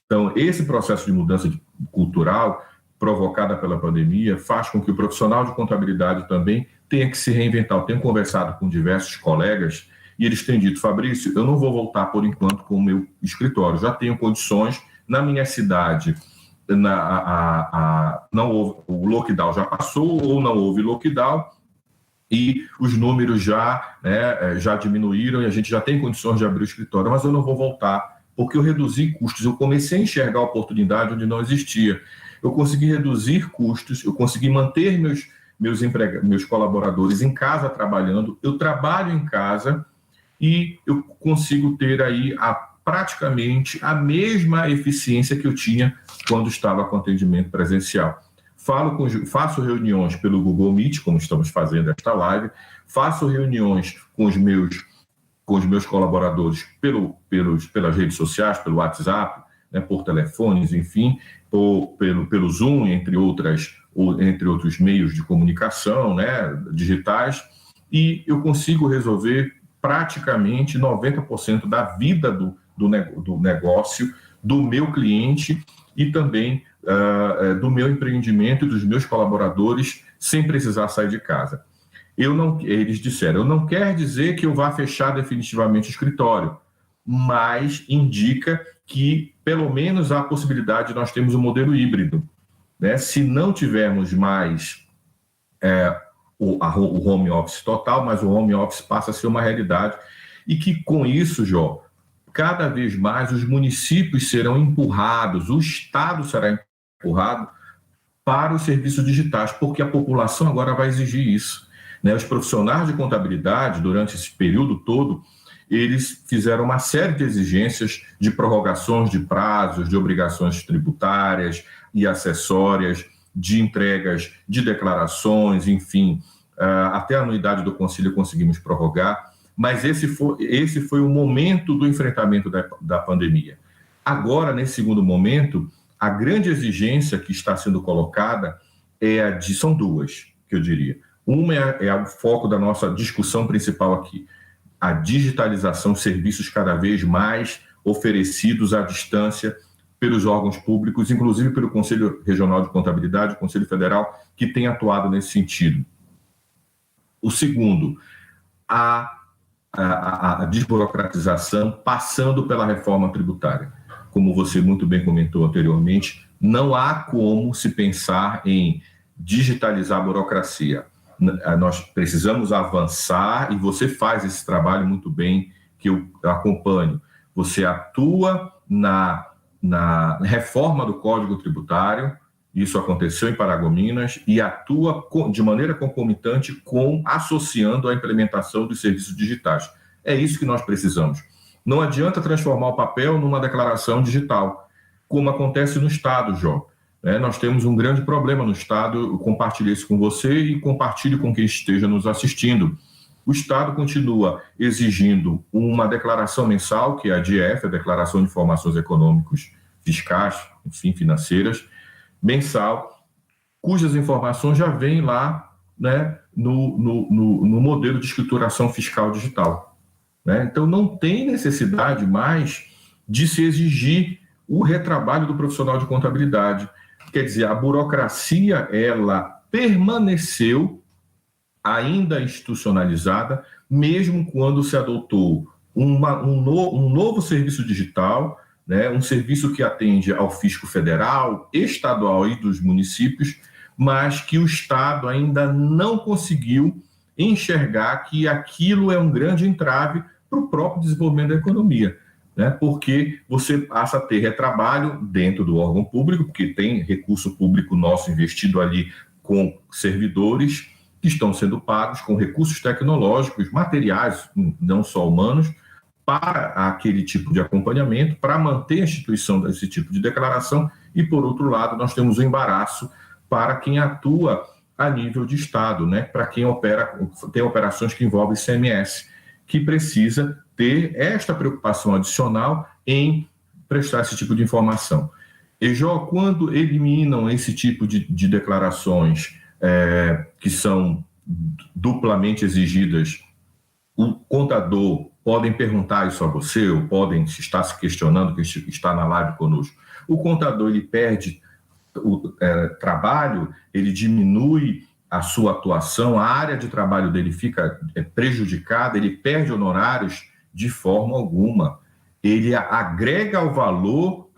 Então, esse processo de mudança cultural provocada pela pandemia faz com que o profissional de contabilidade também tenha que se reinventar. Eu tenho conversado com diversos colegas e eles têm dito: Fabrício, eu não vou voltar por enquanto com o meu escritório, já tenho condições, na minha cidade não houve, o lockdown já passou ou não houve lockdown e os números já diminuíram e a gente já tem condições de abrir o escritório, mas eu não vou voltar porque eu reduzi custos, eu comecei a enxergar a oportunidade onde não existia. Eu consegui reduzir custos, eu consegui manter meus colaboradores em casa trabalhando, eu trabalho em casa e eu consigo ter aí praticamente a mesma eficiência que eu tinha quando estava com atendimento presencial. Faço reuniões pelo Google Meet, como estamos fazendo esta live, faço reuniões com os meus colaboradores pelas redes sociais, pelo WhatsApp, né, por telefones, enfim, pelo Zoom, entre outros meios de comunicação, né, digitais, e eu consigo resolver praticamente 90% da vida do negócio, do meu cliente e também do meu empreendimento e dos meus colaboradores, sem precisar sair de casa. Eles disseram, não quer dizer que eu vá fechar definitivamente o escritório, mas indica que, pelo menos, há a possibilidade de nós termos um modelo híbrido, né? Se não tivermos mais o home office total, mas o home office passa a ser uma realidade, e que, com isso, cada vez mais os municípios serão empurrados, o Estado será empurrado para os serviços digitais, porque a população agora vai exigir isso, né? Os profissionais de contabilidade, durante esse período todo, eles fizeram uma série de exigências de prorrogações de prazos, de obrigações tributárias e acessórias, de entregas de declarações, enfim, até a anuidade do Conselho conseguimos prorrogar, mas esse foi o momento do enfrentamento da pandemia. Agora, nesse segundo momento, a grande exigência que está sendo colocada são duas, que eu diria. Uma é o foco da nossa discussão principal aqui, a digitalização de serviços cada vez mais oferecidos à distância pelos órgãos públicos, inclusive pelo Conselho Regional de Contabilidade, o Conselho Federal, que tem atuado nesse sentido. O segundo, a desburocratização passando pela reforma tributária. Como você muito bem comentou anteriormente, não há como se pensar em digitalizar a burocracia. Nós precisamos avançar e você faz esse trabalho muito bem, que eu acompanho. Você atua na reforma do Código Tributário, isso aconteceu em Paragominas, e atua de maneira concomitante associando a implementação dos serviços digitais. É isso que nós precisamos. Não adianta transformar o papel numa declaração digital, como acontece no Estado, Nós temos um grande problema no Estado, eu compartilhei isso com você e compartilho com quem esteja nos assistindo. O Estado continua exigindo uma declaração mensal, que é a DIEF, a Declaração de Informações Econômicos Fiscais, enfim, financeiras, mensal, cujas informações já vêm lá, né, no modelo de escrituração fiscal digital, né? Então, não tem necessidade mais de se exigir o retrabalho do profissional de contabilidade. Quer dizer, a burocracia, ela permaneceu ainda institucionalizada, mesmo quando se adotou um novo serviço digital, né, um serviço que atende ao fisco federal, estadual e dos municípios, mas que o Estado ainda não conseguiu enxergar que aquilo é um grande entrave para o próprio desenvolvimento da economia, né? Porque você passa a ter retrabalho dentro do órgão público, porque tem recurso público nosso investido ali com servidores que estão sendo pagos com recursos tecnológicos, materiais, não só humanos, para aquele tipo de acompanhamento, para manter a instituição desse tipo de declaração, e, por outro lado, nós temos o embaraço para quem atua a nível de Estado, né? Para quem tem operações que envolvem ICMS, que precisa ter esta preocupação adicional em prestar esse tipo de informação. E, quando eliminam esse tipo de declarações que são duplamente exigidas, o contador podem perguntar isso a você, ou podem estar se questionando, que está na live conosco. O contador, ele perde o trabalho, ele diminui a sua atuação, a área de trabalho dele fica prejudicada, ele perde honorários de forma alguma. Ele agrega valor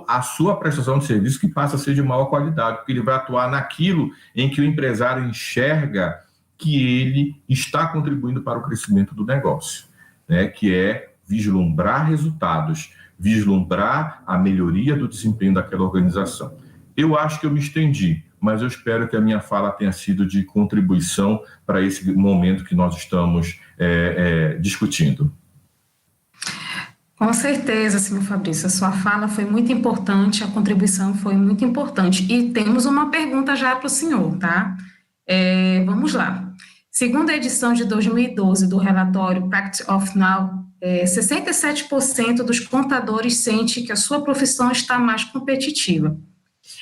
à sua prestação de serviço, que passa a ser de maior qualidade, porque ele vai atuar naquilo em que o empresário enxerga que ele está contribuindo para o crescimento do negócio, né? Que é vislumbrar resultados, vislumbrar a melhoria do desempenho daquela organização. Eu acho que eu me estendi, mas eu espero que a minha fala tenha sido de contribuição para esse momento que nós estamos discutindo. Com certeza, senhor Fabrício, a sua fala foi muito importante, a contribuição foi muito importante. E temos uma pergunta já para o senhor, tá? Vamos lá. Segundo a edição de 2012 do relatório Practice of Now, 67% dos contadores sente que a sua profissão está mais competitiva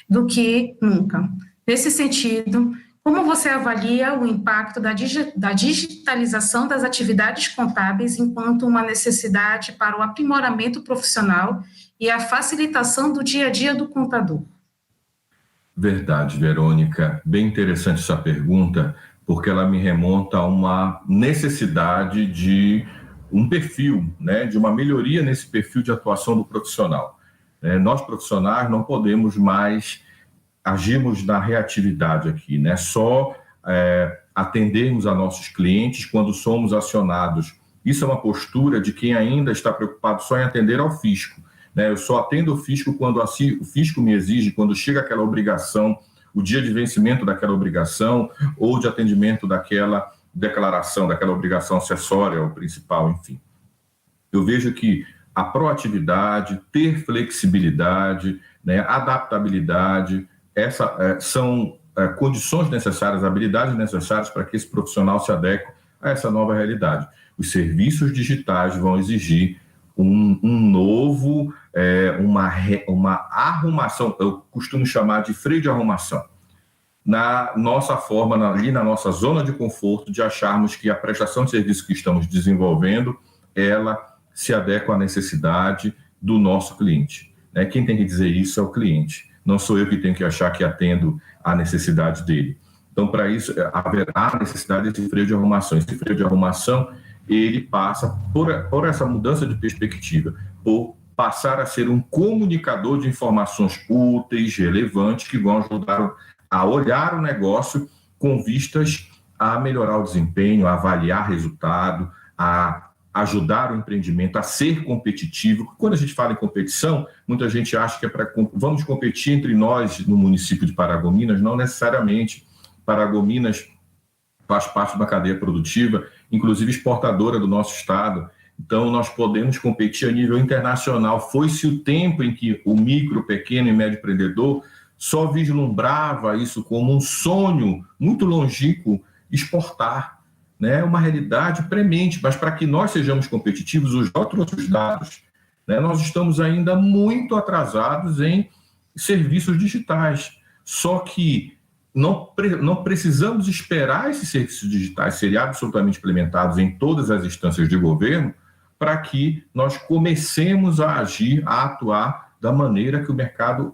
do que nunca. Nesse sentido, como você avalia o impacto da digitalização das atividades contábeis enquanto uma necessidade para o aprimoramento profissional e a facilitação do dia a dia do contador? Verdade, Verônica. Bem interessante essa pergunta, porque ela me remonta a uma necessidade de um perfil, né, de uma melhoria nesse perfil de atuação do profissional. Nós, profissionais, não podemos mais agirmos na reatividade aqui, né? Só atendermos a nossos clientes quando somos acionados. Isso é uma postura de quem ainda está preocupado só em atender ao fisco, né? Eu só atendo o fisco quando assim, o fisco me exige, quando chega aquela obrigação, o dia de vencimento daquela obrigação ou de atendimento daquela declaração, daquela obrigação acessória ou principal, enfim. Eu vejo que a proatividade, ter flexibilidade, né, adaptabilidade, são condições necessárias, habilidades necessárias para que esse profissional se adeque a essa nova realidade. Os serviços digitais vão exigir uma arrumação, eu costumo chamar de freio de arrumação, na nossa forma, ali na nossa zona de conforto, de acharmos que a prestação de serviço que estamos desenvolvendo, ela se adequa à necessidade do nosso cliente, né? Quem tem que dizer isso é o cliente. Não sou eu que tenho que achar que atendo à necessidade dele. Então, para isso, haverá necessidade desse freio de arrumação. Esse freio de arrumação, ele passa por essa mudança de perspectiva, por passar a ser um comunicador de informações úteis, relevantes, que vão ajudar a olhar o negócio com vistas a melhorar o desempenho, a avaliar resultado, a ajudar o empreendimento a ser competitivo. Quando a gente fala em competição, muita gente acha que vamos competir entre nós no município de Paragominas. Não necessariamente. Paragominas faz parte de uma cadeia produtiva, inclusive exportadora do nosso estado. Então, nós podemos competir a nível internacional. Foi-se o tempo em que o micro, pequeno e médio empreendedor só vislumbrava isso como um sonho muito longínquo, exportar, né? Uma realidade premente, mas para que nós sejamos competitivos, os outros dados, né? Nós estamos ainda muito atrasados em serviços digitais, só que não precisamos esperar esses serviços digitais serem absolutamente implementados em todas as instâncias de governo para que nós comecemos a agir, a atuar da maneira que o mercado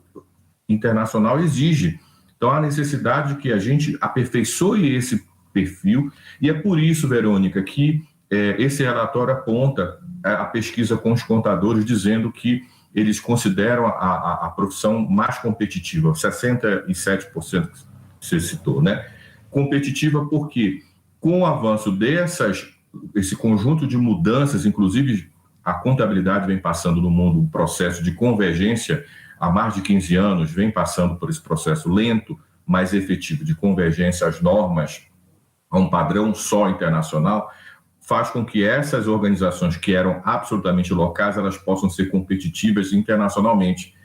internacional exige. Então, há necessidade de que a gente aperfeiçoe esse perfil, e é por isso, Verônica, que esse relatório aponta a pesquisa com os contadores, dizendo que eles consideram a profissão mais competitiva, 67% que você citou, né? Competitiva porque, com o avanço esse conjunto de mudanças, inclusive a contabilidade vem passando no mundo um processo de convergência há mais de 15 anos, vem passando por esse processo lento, mas efetivo, de convergência às normas, a um padrão só internacional, faz com que essas organizações que eram absolutamente locais, elas possam ser competitivas internacionalmente.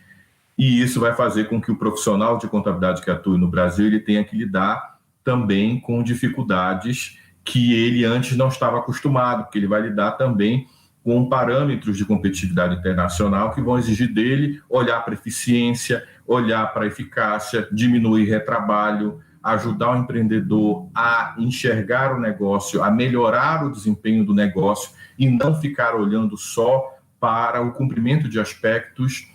E isso vai fazer com que o profissional de contabilidade que atue no Brasil, ele tenha que lidar também com dificuldades que ele antes não estava acostumado, porque ele vai lidar também com parâmetros de competitividade internacional que vão exigir dele olhar para a eficiência, olhar para a eficácia, diminuir retrabalho, ajudar o empreendedor a enxergar o negócio, a melhorar o desempenho do negócio e não ficar olhando só para o cumprimento de aspectos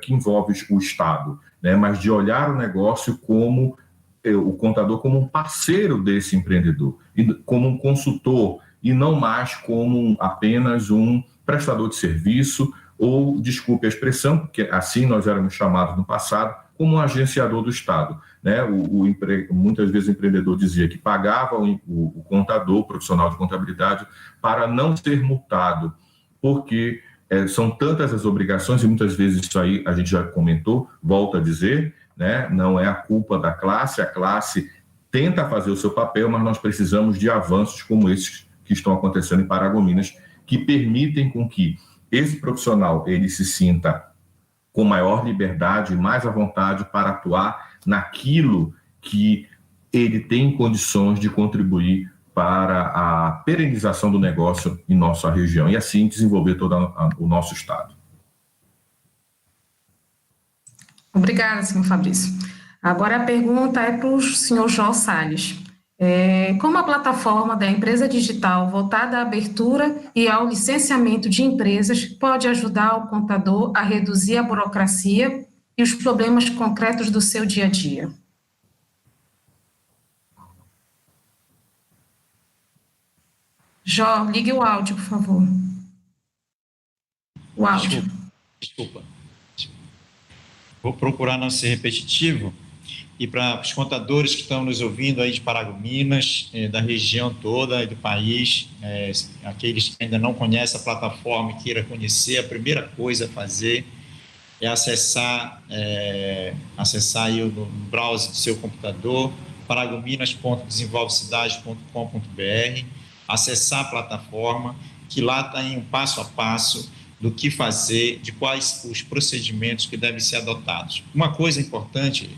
que envolvem o Estado, né? Mas de olhar o negócio como o contador como um parceiro desse empreendedor, como um consultor, e não mais como apenas um prestador de serviço ou, desculpe a expressão, porque assim nós éramos chamados no passado, como um agenciador do Estado, né? Muitas vezes o empreendedor dizia que pagava o contador, o profissional de contabilidade, para não ser multado, porque são tantas as obrigações, e muitas vezes isso aí a gente já comentou, volto a dizer, né? Não é a culpa da classe, a classe tenta fazer o seu papel, mas nós precisamos de avanços como esses que estão acontecendo em Paragominas, que permitem com que esse profissional ele se sinta com maior liberdade, mais à vontade para atuar naquilo que ele tem condições de contribuir para a perenização do negócio em nossa região e assim desenvolver todo o nosso estado. Obrigada, senhor Fabrício. Agora a pergunta é para o senhor João Salles. Como a plataforma da empresa digital voltada à abertura e ao licenciamento de empresas pode ajudar o contador a reduzir a burocracia e os problemas concretos do seu dia a dia? Jó, ligue o áudio, por favor. O áudio. Desculpa. Vou procurar não ser repetitivo. E para os contadores que estão nos ouvindo aí de Paragominas, da região toda e do país, aqueles que ainda não conhecem a plataforma e queiram conhecer, a primeira coisa a fazer é acessar aí no browser do seu computador, paragominas.desenvolvecidade.com.br, acessar a plataforma, que lá está em um passo a passo do que fazer, de quais os procedimentos que devem ser adotados. Uma coisa importante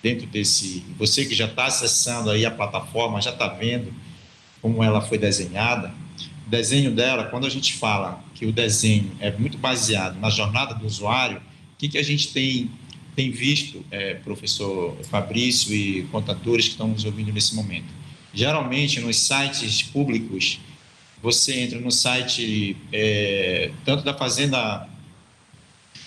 dentro você que já está acessando aí a plataforma, já está vendo como ela foi desenhada. O desenho dela, quando a gente fala que o desenho é muito baseado na jornada do usuário, o que a gente tem visto, professor Fabrício e contadores que estão nos ouvindo nesse momento? Geralmente, nos sites públicos, você entra no site tanto da Fazenda.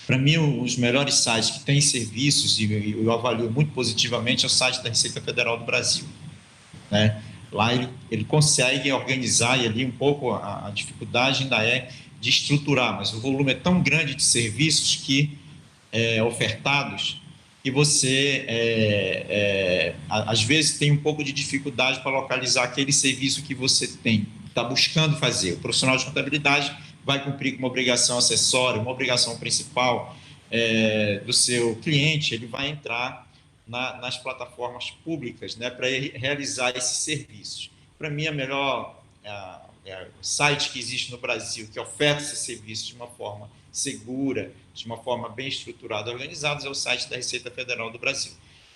Para mim, os melhores sites que têm serviços, e eu avalio muito positivamente, é o site da Receita Federal do Brasil, né? Lá ele consegue organizar, e ali um pouco a dificuldade ainda é de estruturar, mas o volume é tão grande de serviços que ofertados que você, às vezes, tem um pouco de dificuldade para localizar aquele serviço que você está buscando fazer. O profissional de contabilidade vai cumprir com uma obrigação acessória, uma obrigação principal do seu cliente, ele vai entrar nas plataformas públicas, né, para realizar esses serviços. Para mim, a melhor site que existe no Brasil que oferta esses serviços de uma forma segura, de uma forma bem estruturada e organizada, é o site da Receita Federal do Brasil.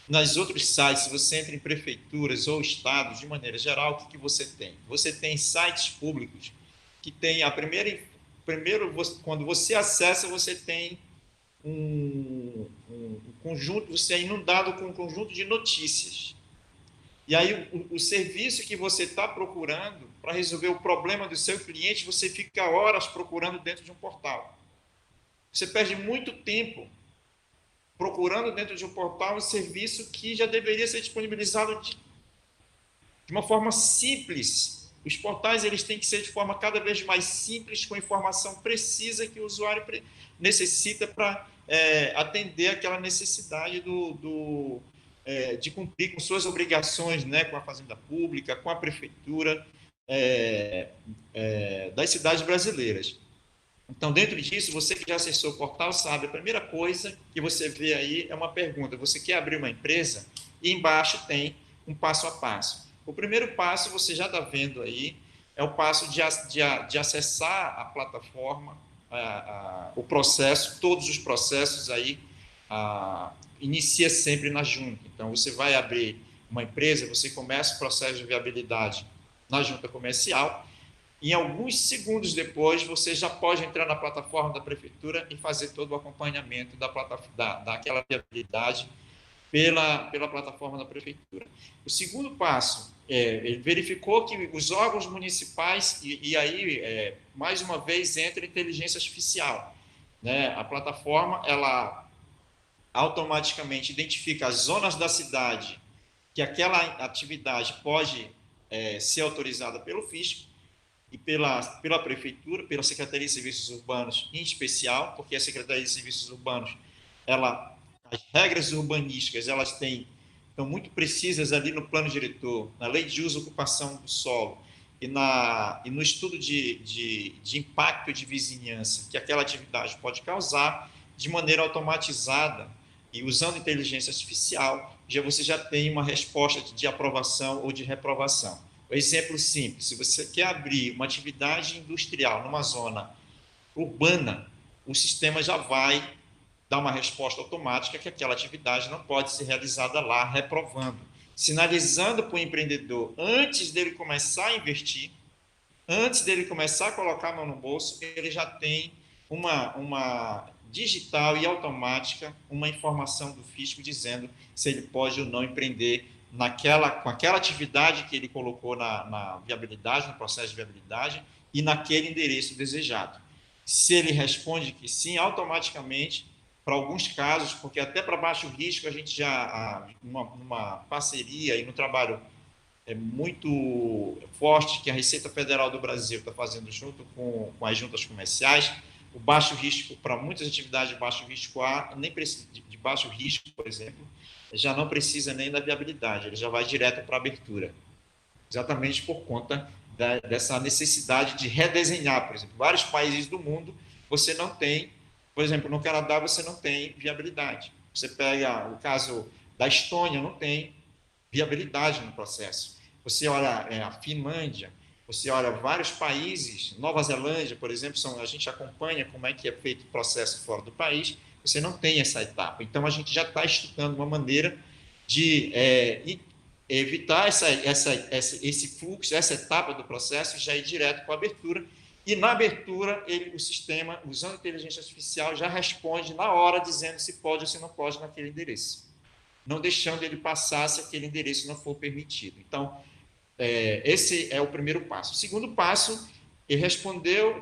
Nos outros sites, se você entra em prefeituras ou estados, de maneira geral, o que você tem? Você tem sites públicos que têm o primeiro, quando você acessa, você tem um conjunto, você é inundado com um conjunto de notícias. E aí, o serviço que você está procurando para resolver o problema do seu cliente, você fica horas procurando dentro de um portal. Você perde muito tempo procurando dentro de um portal um serviço que já deveria ser disponibilizado de uma forma simples. Os portais eles têm que ser de forma cada vez mais simples, com informação precisa que o usuário necessita para atender aquela necessidade de cumprir com suas obrigações, né, com a Fazenda Pública, com a Prefeitura das cidades brasileiras. Então, dentro disso, você que já acessou o portal sabe, a primeira coisa que você vê aí é uma pergunta. Você quer abrir uma empresa? E embaixo tem um passo a passo. O primeiro passo, você já está vendo aí, é o passo de acessar a plataforma, o processo, todos os processos aí, inicia sempre na junta. Então, você vai abrir uma empresa, você começa o processo de viabilidade na junta comercial, em alguns segundos depois, você já pode entrar na plataforma da Prefeitura e fazer todo o acompanhamento daquela viabilidade pela plataforma da Prefeitura. O segundo passo, ele verificou que os órgãos municipais, e aí, mais uma vez, entra a inteligência artificial, né? A plataforma, ela automaticamente identifica as zonas da cidade que aquela atividade pode ser autorizada pelo fisco, e pela Prefeitura, pela Secretaria de Serviços Urbanos em especial, porque a Secretaria de Serviços Urbanos, as regras urbanísticas, elas estão muito precisas ali no plano diretor, na lei de uso e ocupação do solo, e no estudo de impacto de vizinhança que aquela atividade pode causar, de maneira automatizada, e usando inteligência artificial, você já tem uma resposta de aprovação ou de reprovação. Exemplo simples, se você quer abrir uma atividade industrial numa zona urbana, o sistema já vai dar uma resposta automática que aquela atividade não pode ser realizada lá, reprovando, sinalizando para o empreendedor, antes dele começar a investir, antes dele começar a colocar a mão no bolso, ele já tem uma digital e automática, uma informação do fisco dizendo se ele pode ou não empreender com aquela atividade que ele colocou na viabilidade, no processo de viabilidade, e naquele endereço desejado. Se ele responde que sim, automaticamente, para alguns casos, porque até para baixo risco, a gente já, numa parceria e no trabalho muito forte que a Receita Federal do Brasil está fazendo junto com as juntas comerciais, o baixo risco, para muitas atividades de baixo risco nem precisa de baixo risco, por exemplo, já não precisa nem da viabilidade, ele já vai direto para a abertura, exatamente por conta dessa necessidade de redesenhar. Por exemplo, vários países do mundo, você não tem, por exemplo, no Canadá você não tem viabilidade. Você pega o caso da Estônia, não tem viabilidade no processo. Você olha a Finlândia, você olha vários países, Nova Zelândia, por exemplo, a gente acompanha como é que é feito o processo fora do país, você não tem essa etapa. Então, a gente já está estudando uma maneira de evitar esse fluxo, essa etapa do processo, já ir direto para a abertura. E, na abertura, o sistema, usando inteligência artificial, já responde na hora, dizendo se pode ou se não pode naquele endereço, não deixando ele passar se aquele endereço não for permitido. Então, esse é o primeiro passo. O segundo passo, ele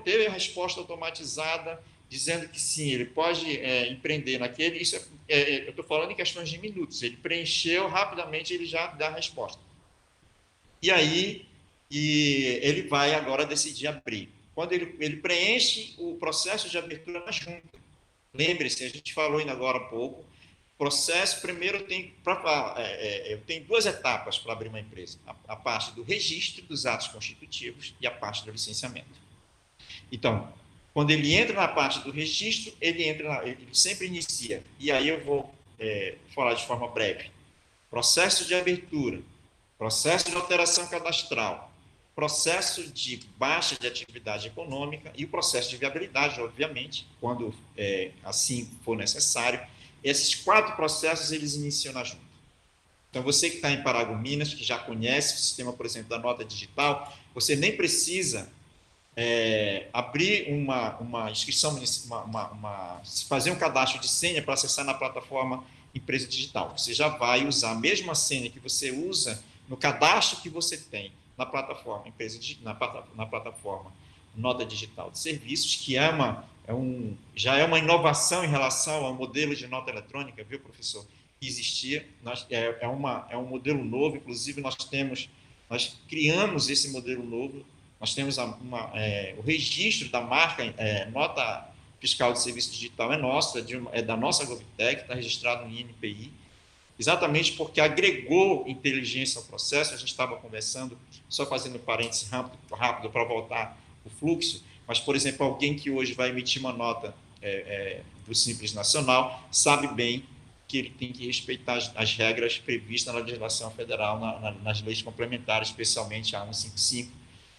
teve a resposta automatizada, dizendo que sim, ele pode empreender naquele, eu estou falando em questões de minutos, ele preencheu rapidamente, ele já dá a resposta. E aí, ele vai agora decidir abrir. Quando ele preenche o processo de abertura na junta, lembre-se, a gente falou ainda agora há pouco, processo, primeiro eu tenho duas etapas para abrir uma empresa, a parte do registro dos atos constitutivos e a parte do licenciamento. Então, quando ele entra na parte do registro, ele sempre inicia, e aí eu vou falar de forma breve, processo de abertura, processo de alteração cadastral, processo de baixa de atividade econômica e o processo de viabilidade, obviamente, quando assim for necessário. Esses 4 processos, eles iniciam na junta. Então, você que está em Paragominas, que já conhece o sistema, por exemplo, da nota digital, você nem precisa abrir uma inscrição, fazer um cadastro de senha para acessar na plataforma Empresa Digital. Você já vai usar a mesma senha que você usa no cadastro que você tem na plataforma na plataforma Nota Digital de Serviços, que já é uma inovação em relação ao modelo de nota eletrônica, viu, professor? Que existia, é um modelo novo, inclusive nós criamos esse modelo novo, nós temos o registro da marca Nota Fiscal de Serviço Digital é nossa, é da nossa GovTech, está registrado no INPI, exatamente porque agregou inteligência ao processo. A gente estava conversando, só fazendo parênteses rápido para voltar o fluxo, mas, por exemplo, alguém que hoje vai emitir uma nota do Simples Nacional sabe bem que ele tem que respeitar as regras previstas na legislação federal, nas leis complementares, especialmente a 155,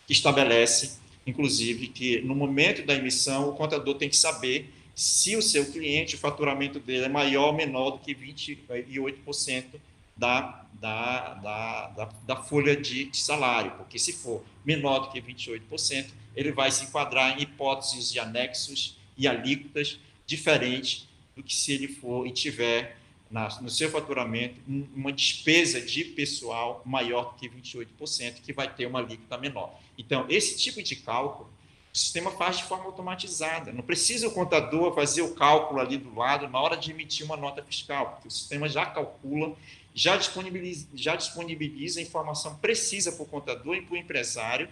que estabelece, inclusive, que no momento da emissão o contador tem que saber se o seu cliente, o faturamento dele é maior ou menor do que 28% da folha de salário, porque se for menor do que 28%, ele vai se enquadrar em hipóteses de anexos e alíquotas diferentes do que se ele for e tiver no seu faturamento uma despesa de pessoal maior do que 28%, que vai ter uma alíquota menor. Então, esse tipo de cálculo, o sistema faz de forma automatizada. Não precisa o contador fazer o cálculo ali do lado na hora de emitir uma nota fiscal, porque o sistema já calcula, já disponibiliza a informação precisa para o contador e para o empresário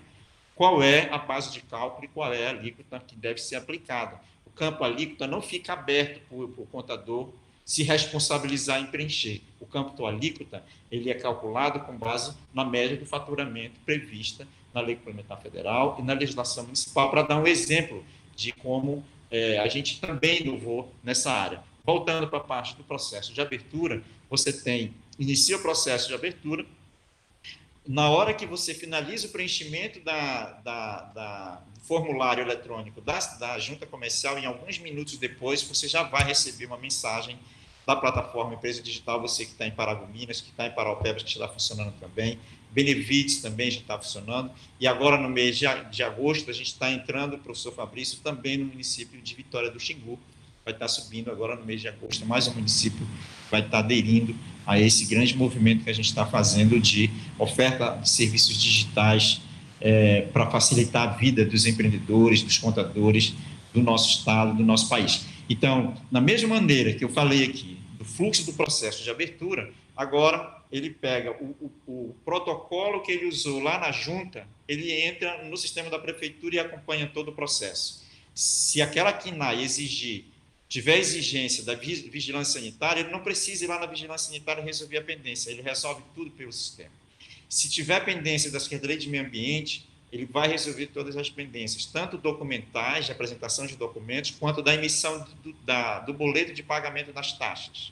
qual é a base de cálculo e qual é a alíquota que deve ser aplicada. O campo alíquota não fica aberto para o contador se responsabilizar em preencher. O campo alíquota ele é calculado com base na média do faturamento prevista na Lei Complementar Federal e na legislação municipal, para dar um exemplo de como a gente também inovou nessa área. Voltando para a parte do processo de abertura, você inicia o processo de abertura, na hora que você finaliza o preenchimento do formulário eletrônico da junta comercial, em alguns minutos depois, você já vai receber uma mensagem da plataforma Empresa Digital, você que está em Paragominas, que está em Paraupebas, que está funcionando também, Benevides também já está funcionando, e agora no mês de agosto a gente está entrando, o professor Fabrício, também no município de Vitória do Xingu, vai estar subindo agora no mês de agosto, mais um município vai estar aderindo a esse grande movimento que a gente está fazendo de oferta de serviços digitais para facilitar a vida dos empreendedores, dos contadores do nosso estado, do nosso país. Então, na mesma maneira que eu falei aqui, do fluxo do processo de abertura, agora ele pega o protocolo que ele usou lá na junta, ele entra no sistema da prefeitura e acompanha todo o processo. Se aquela CNAE tiver exigência da vigilância sanitária, ele não precisa ir lá na vigilância sanitária resolver a pendência, ele resolve tudo pelo sistema. Se tiver pendência da Secretaria de Meio Ambiente, ele vai resolver todas as pendências, tanto documentais, de apresentação de documentos, quanto da emissão do boleto de pagamento das taxas,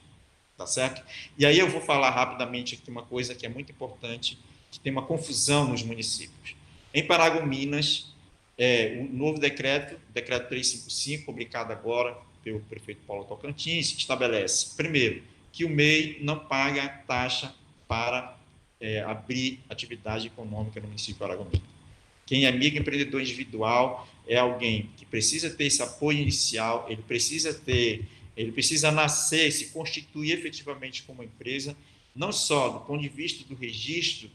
tá certo? E aí eu vou falar rapidamente aqui uma coisa que é muito importante, que tem uma confusão nos municípios. Em Paragominas, o novo decreto 355, publicado agora pelo prefeito Paulo Tocantins, estabelece, primeiro, que o MEI não paga taxa para abrir atividade econômica no município de Paragominas. Quem é microempreendedor individual é alguém que precisa ter esse apoio inicial, ele precisa nascer, se constituir efetivamente como empresa, não só do ponto de vista do registro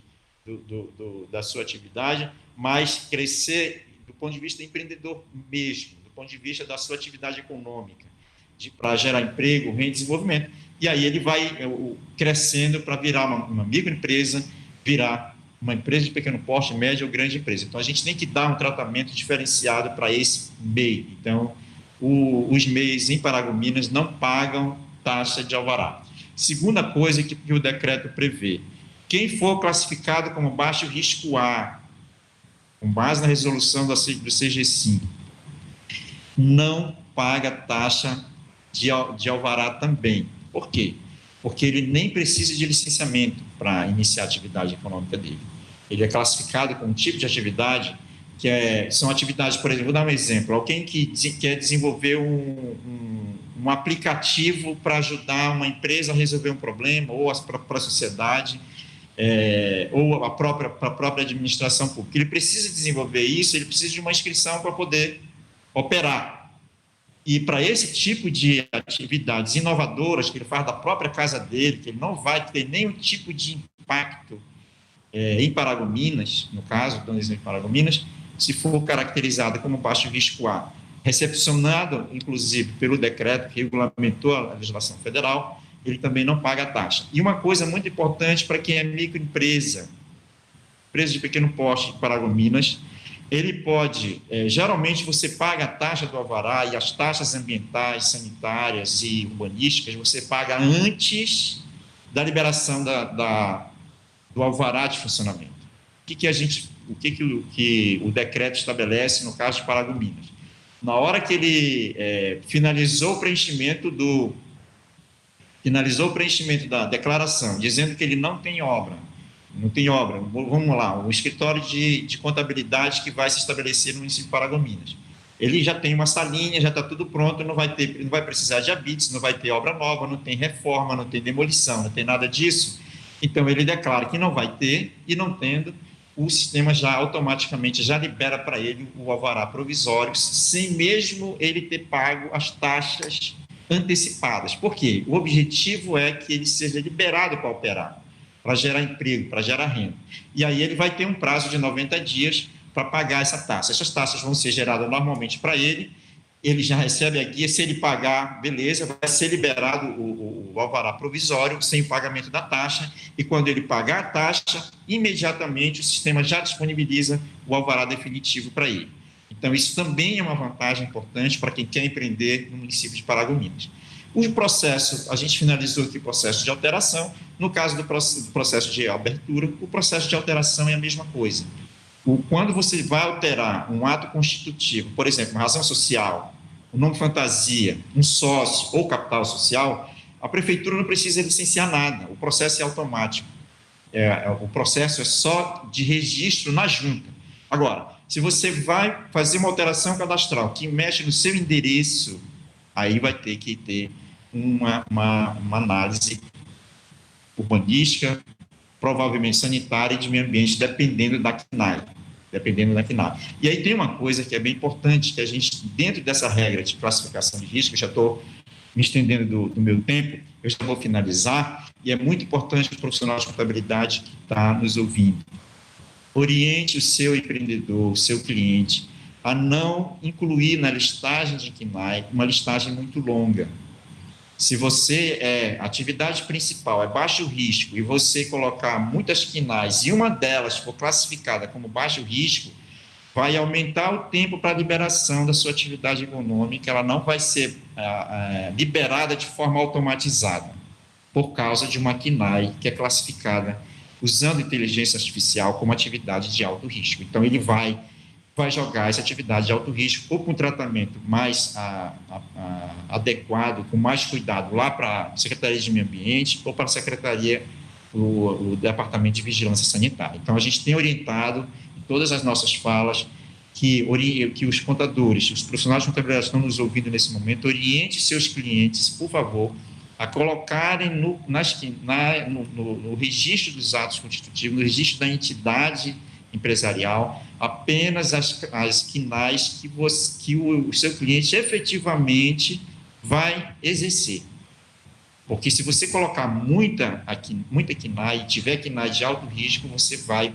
da sua atividade, mas crescer do ponto de vista empreendedor mesmo, do ponto de vista da sua atividade econômica, para gerar emprego, renda e desenvolvimento. E aí ele vai crescendo para virar uma microempresa, virar uma empresa de pequeno porte, média ou grande empresa. Então, a gente tem que dar um tratamento diferenciado para esse MEI. Então, os MEIs em Paragominas não pagam taxa de alvará. Segunda coisa que o decreto prevê, quem for classificado como baixo risco A, com base na resolução do CG5, não paga taxa de alvará também. Por quê? Porque ele nem precisa de licenciamento para iniciar a atividade econômica dele. Ele é classificado como um tipo de atividade são atividades, por exemplo, vou dar um exemplo, alguém que quer desenvolver um aplicativo para ajudar uma empresa a resolver um problema ou para a sociedade, ou a própria administração pública. Ele precisa desenvolver isso, ele precisa de uma inscrição para poder operar. E para esse tipo de atividades inovadoras que ele faz da própria casa dele, que ele não vai ter nenhum tipo de impacto em Paragominas, no caso, dando exemplo de Paragominas, se for caracterizada como baixo risco A, recepcionado, inclusive, pelo decreto que regulamentou a legislação federal, ele também não paga a taxa. E uma coisa muito importante para quem é microempresa, empresa de pequeno porte de Paragominas, ele pode, geralmente você paga a taxa do alvará e as taxas ambientais, sanitárias e urbanísticas, você paga antes da liberação do alvará de funcionamento. O que o decreto estabelece no caso de Paragominas? Na hora que ele finalizou o preenchimento da declaração, dizendo que ele não tem obra, vamos lá, o escritório de contabilidade que vai se estabelecer no município de Paragominas. Ele já tem uma salinha, já está tudo pronto, não vai precisar de habites, não vai ter obra nova, não tem reforma, não tem demolição, não tem nada disso. Então, ele declara que não vai ter, e não tendo, o sistema já automaticamente já libera para ele o alvará provisório, sem mesmo ele ter pago as taxas antecipadas. Por quê? O objetivo é que ele seja liberado para operar, para gerar emprego, para gerar renda. E aí ele vai ter um prazo de 90 dias para pagar essa taxa. Essas taxas vão ser geradas normalmente para ele já recebe a guia, se ele pagar, beleza, vai ser liberado o alvará provisório sem o pagamento da taxa, e quando ele pagar a taxa, imediatamente o sistema já disponibiliza o alvará definitivo para ele. Então, isso também é uma vantagem importante para quem quer empreender no município de Paragominas. O processo, a gente finalizou aqui o processo de alteração. No caso do processo de abertura, o processo de alteração é a mesma coisa. Quando você vai alterar um ato constitutivo, por exemplo, uma razão social, um nome fantasia, um sócio ou capital social, a prefeitura não precisa licenciar nada, o processo é automático. O processo é só de registro na junta. Agora, se você vai fazer uma alteração cadastral que mexe no seu endereço, aí vai ter que ter uma análise urbanística, provavelmente sanitária e de meio ambiente, dependendo da CNAE. E aí tem uma coisa que é bem importante, que a gente, dentro dessa regra de classificação de risco, já estou me estendendo do meu tempo, eu já vou finalizar, e é muito importante para o profissional de contabilidade que está nos ouvindo. Oriente o seu empreendedor, o seu cliente, a não incluir na listagem de CNAE uma listagem muito longa. Se você a atividade principal é baixo risco e você colocar muitas CNAEs e uma delas for classificada como baixo risco, vai aumentar o tempo para a liberação da sua atividade econômica, ela não vai ser liberada de forma automatizada, por causa de uma CNAE que é classificada usando inteligência artificial como atividade de alto risco. Então, ele vai jogar essa atividade de alto risco ou com tratamento mais adequado, com mais cuidado, lá para a Secretaria de Meio Ambiente ou para a Secretaria, o Departamento de Vigilância Sanitária. Então, a gente tem orientado em todas as nossas falas que os contadores, os profissionais de contabilidade que estão nos ouvindo nesse momento, oriente seus clientes, por favor, a colocarem no registro dos atos constitutivos, no registro da entidade empresarial, apenas as CNAEs que o seu cliente efetivamente vai exercer. Porque se você colocar muita CNAE e tiver CNAE de alto risco, você vai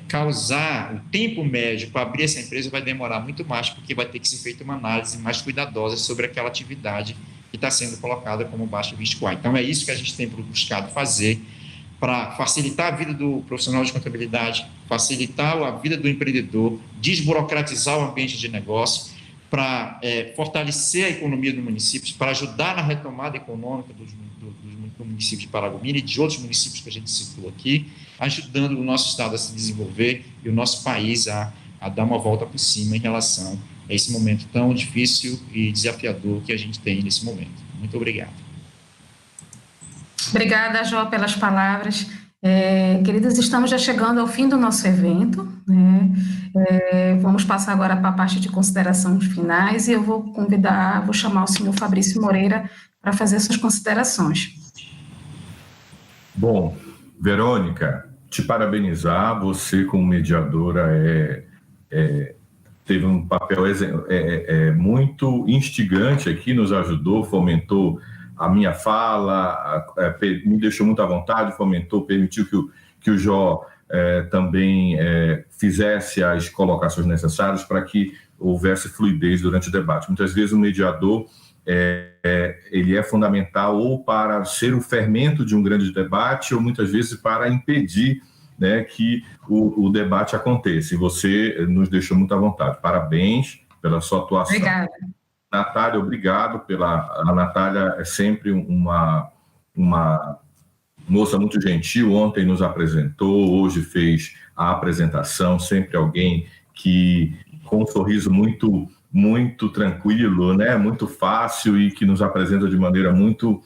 causar, o tempo médio para abrir essa empresa vai demorar muito mais, porque vai ter que ser feita uma análise mais cuidadosa sobre aquela atividade que está sendo colocada como baixo risco A. Então, é isso que a gente tem buscado fazer para facilitar a vida do profissional de contabilidade, facilitar a vida do empreendedor, desburocratizar o ambiente de negócio, para fortalecer a economia do município, para ajudar na retomada econômica do município de Paragominas e de outros municípios que a gente citou aqui, ajudando o nosso estado a se desenvolver e o nosso país a dar uma volta por cima em relação a esse momento tão difícil e desafiador que a gente tem nesse momento. Muito obrigado. Obrigada, Jó, pelas palavras. Queridos, estamos já chegando ao fim do nosso evento, né? Vamos passar agora para a parte de considerações finais e eu vou chamar o senhor Fabrício Moreira para fazer suas considerações. Bom, Verônica, te parabenizar, você como mediadora teve um papel muito instigante aqui, nos ajudou, fomentou a minha fala, me deixou muito à vontade, fomentou, permitiu que o Jó também fizesse as colocações necessárias para que houvesse fluidez durante o debate. Muitas vezes o mediador ele é fundamental ou para ser o fermento de um grande debate ou muitas vezes para impedir, né, que o debate aconteça. E você nos deixou muito à vontade. Parabéns pela sua atuação. Obrigada. Natália, obrigado. A Natália é sempre uma moça muito gentil. Ontem nos apresentou, hoje fez a apresentação. Sempre alguém que com um sorriso muito tranquilo, né, muito fácil e que nos apresenta de maneira muito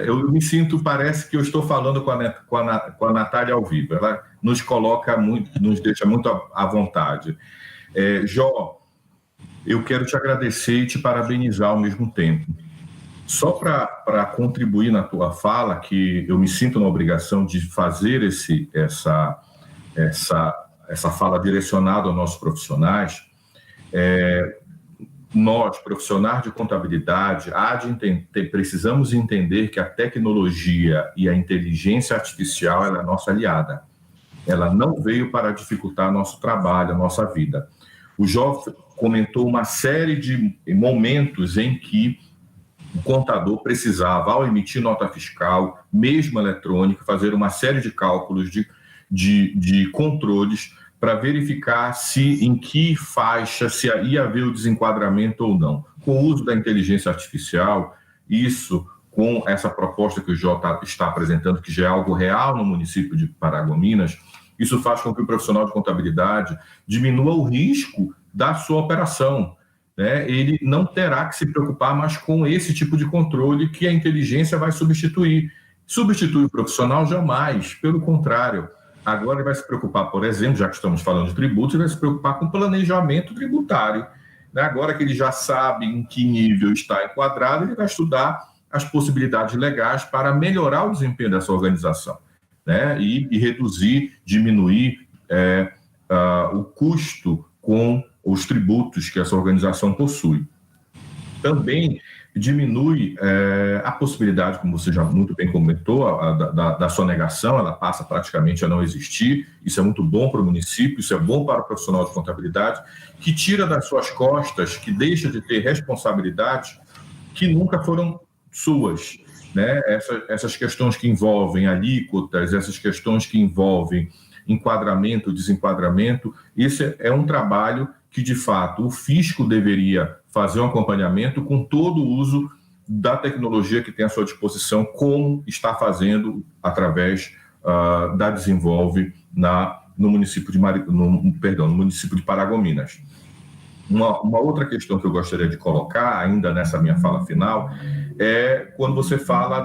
eu me sinto, parece que eu estou falando com a Natália ao vivo. Ela nos coloca muito, nos deixa muito à vontade. Jó, eu quero te agradecer e te parabenizar ao mesmo tempo. Só para contribuir na tua fala, que eu me sinto na obrigação de fazer essa fala direcionada aos nossos profissionais, nós, profissionais de contabilidade, precisamos entender que a tecnologia e a inteligência artificial ela é nossa aliada. Ela não veio para dificultar nosso trabalho, a nossa vida. O Jó comentou uma série de momentos em que o contador precisava, ao emitir nota fiscal, mesmo eletrônica, fazer uma série de cálculos de controles para verificar em que faixa se ia haver o desenquadramento ou não. Com o uso da inteligência artificial, isso, com essa proposta que o Jó está apresentando, que já é algo real no município de Paragominas, isso faz com que o profissional de contabilidade diminua o risco da sua operação, né? Ele não terá que se preocupar mais com esse tipo de controle que a inteligência vai substituir. Substitui o profissional jamais, pelo contrário. Agora ele vai se preocupar, por exemplo, já que estamos falando de tributos, ele vai se preocupar com planejamento tributário. Agora que ele já sabe em que nível está enquadrado, ele vai estudar as possibilidades legais para melhorar o desempenho dessa organização, né? E reduzir, diminuir o custo com os tributos que essa organização possui. Também diminui a possibilidade, como você já muito bem comentou, da sonegação, ela passa praticamente a não existir. Isso é muito bom para o município, isso é bom para o profissional de contabilidade, que tira das suas costas, que deixa de ter responsabilidades que nunca foram suas, né? Essas questões que envolvem alíquotas, essas questões que envolvem enquadramento, desenquadramento, esse é um trabalho que, de fato, o fisco deveria fazer um acompanhamento com todo o uso da tecnologia que tem à sua disposição, como está fazendo através da Desenvolve no município de Paragominas. Uma outra questão que eu gostaria de colocar, ainda nessa minha fala final, é quando você fala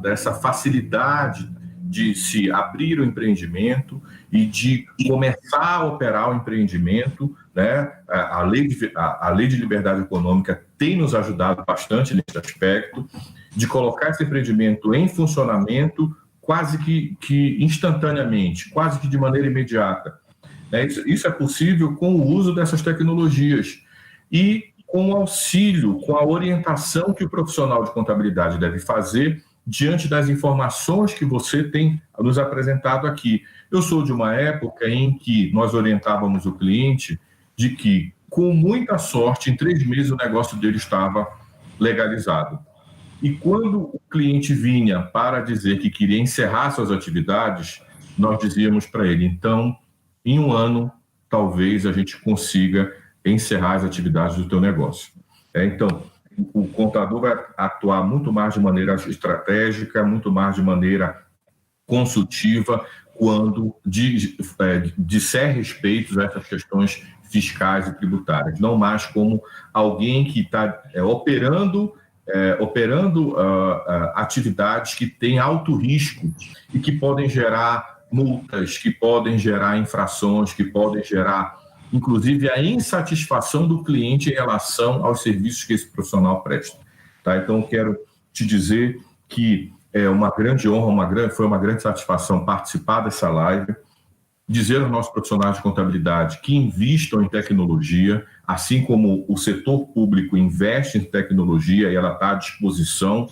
dessa facilidade de se abrir o empreendimento e de começar a operar o empreendimento, né? A lei de liberdade econômica tem nos ajudado bastante nesse aspecto, de colocar esse empreendimento em funcionamento quase que instantaneamente, quase que de maneira imediata. Isso é possível com o uso dessas tecnologias e com o auxílio, com a orientação que o profissional de contabilidade deve fazer diante das informações que você tem nos apresentado aqui. Eu sou de uma época em que nós orientávamos o cliente de que, com muita sorte, em 3 meses o negócio dele estava legalizado. E quando o cliente vinha para dizer que queria encerrar suas atividades, nós dizíamos para ele, então, em 1 ano, talvez a gente consiga encerrar as atividades do teu negócio. Então, o contador vai atuar muito mais de maneira estratégica, muito mais de maneira consultiva, quando disser respeito a essas questões fiscais e tributárias, não mais como alguém que está operando atividades que têm alto risco e que podem gerar multas, que podem gerar infrações, que podem gerar, inclusive, a insatisfação do cliente em relação aos serviços que esse profissional presta. Tá? Então, eu quero te dizer que é uma grande honra, foi uma grande satisfação participar dessa live, dizer aos nossos profissionais de contabilidade que invistam em tecnologia, assim como o setor público investe em tecnologia e ela está à disposição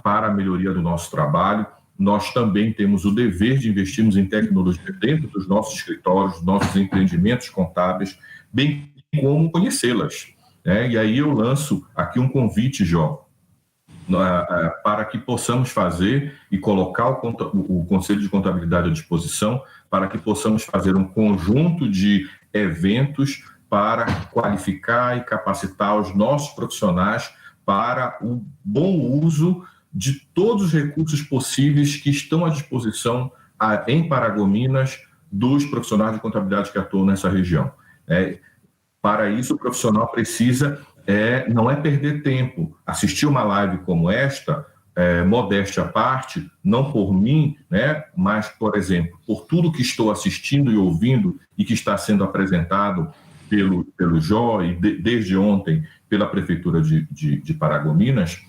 para a melhoria do nosso trabalho. Nós também temos o dever de investirmos em tecnologia dentro dos nossos escritórios, dos nossos empreendimentos contábeis, bem como conhecê-las, né? E aí eu lanço aqui um convite, Jó, para que possamos fazer e colocar o Conselho de Contabilidade à disposição, para que possamos fazer um conjunto de eventos para qualificar e capacitar os nossos profissionais para o bom uso de todos os recursos possíveis que estão à disposição em Paragominas dos profissionais de contabilidade que atuam nessa região. Para isso, o profissional precisa não é perder tempo. Assistir uma live como esta, modéstia à parte, não por mim, né, mas, por exemplo, por tudo que estou assistindo e ouvindo e que está sendo apresentado pelo Jó e desde ontem pela Prefeitura de Paragominas,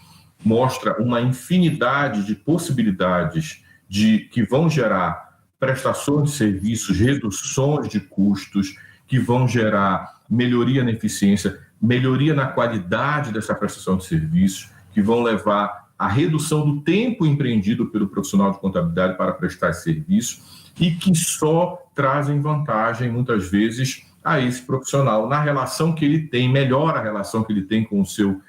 mostra uma infinidade de possibilidades que vão gerar prestações de serviços, reduções de custos, que vão gerar melhoria na eficiência, melhoria na qualidade dessa prestação de serviços, que vão levar à redução do tempo empreendido pelo profissional de contabilidade para prestar esse serviço e que só trazem vantagem, muitas vezes, a esse profissional na relação que ele tem, melhora a relação que ele tem com o seu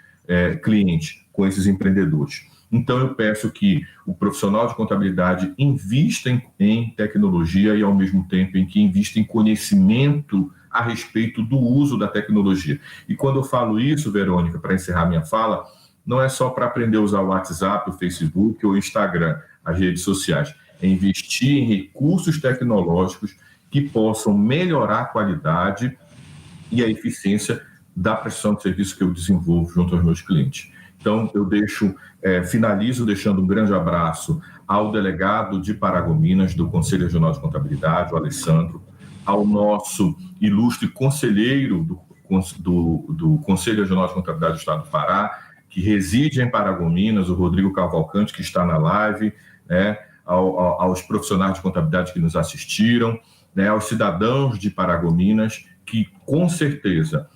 cliente, com esses empreendedores. Então, eu peço que o profissional de contabilidade invista em tecnologia e, ao mesmo tempo, em que invista em conhecimento a respeito do uso da tecnologia. E quando eu falo isso, Verônica, para encerrar minha fala, não é só para aprender a usar o WhatsApp, o Facebook ou o Instagram, as redes sociais. É investir em recursos tecnológicos que possam melhorar a qualidade e a eficiência da prestação de serviço que eu desenvolvo junto aos meus clientes. Então, eu finalizo deixando um grande abraço ao delegado de Paragominas, do Conselho Regional de Contabilidade, o Alessandro, ao nosso ilustre conselheiro do Conselho Regional de Contabilidade do Estado do Pará, que reside em Paragominas, o Rodrigo Cavalcante, que está na live, né, aos profissionais de contabilidade que nos assistiram, né, aos cidadãos de Paragominas, que com certeza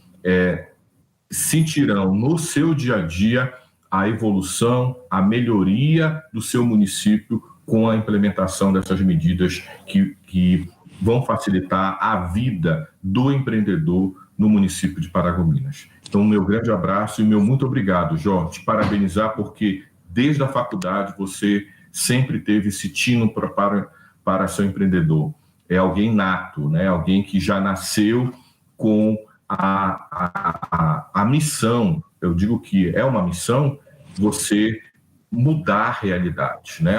sentirão no seu dia a dia a evolução, a melhoria do seu município com a implementação dessas medidas que vão facilitar a vida do empreendedor no município de Paragominas. Então, meu grande abraço e meu muito obrigado, Jorge, te parabenizar porque desde a faculdade você sempre teve esse tino para ser empreendedor. É alguém nato, né? Alguém que já nasceu com a missão, eu digo que é uma missão, você mudar a realidade, né?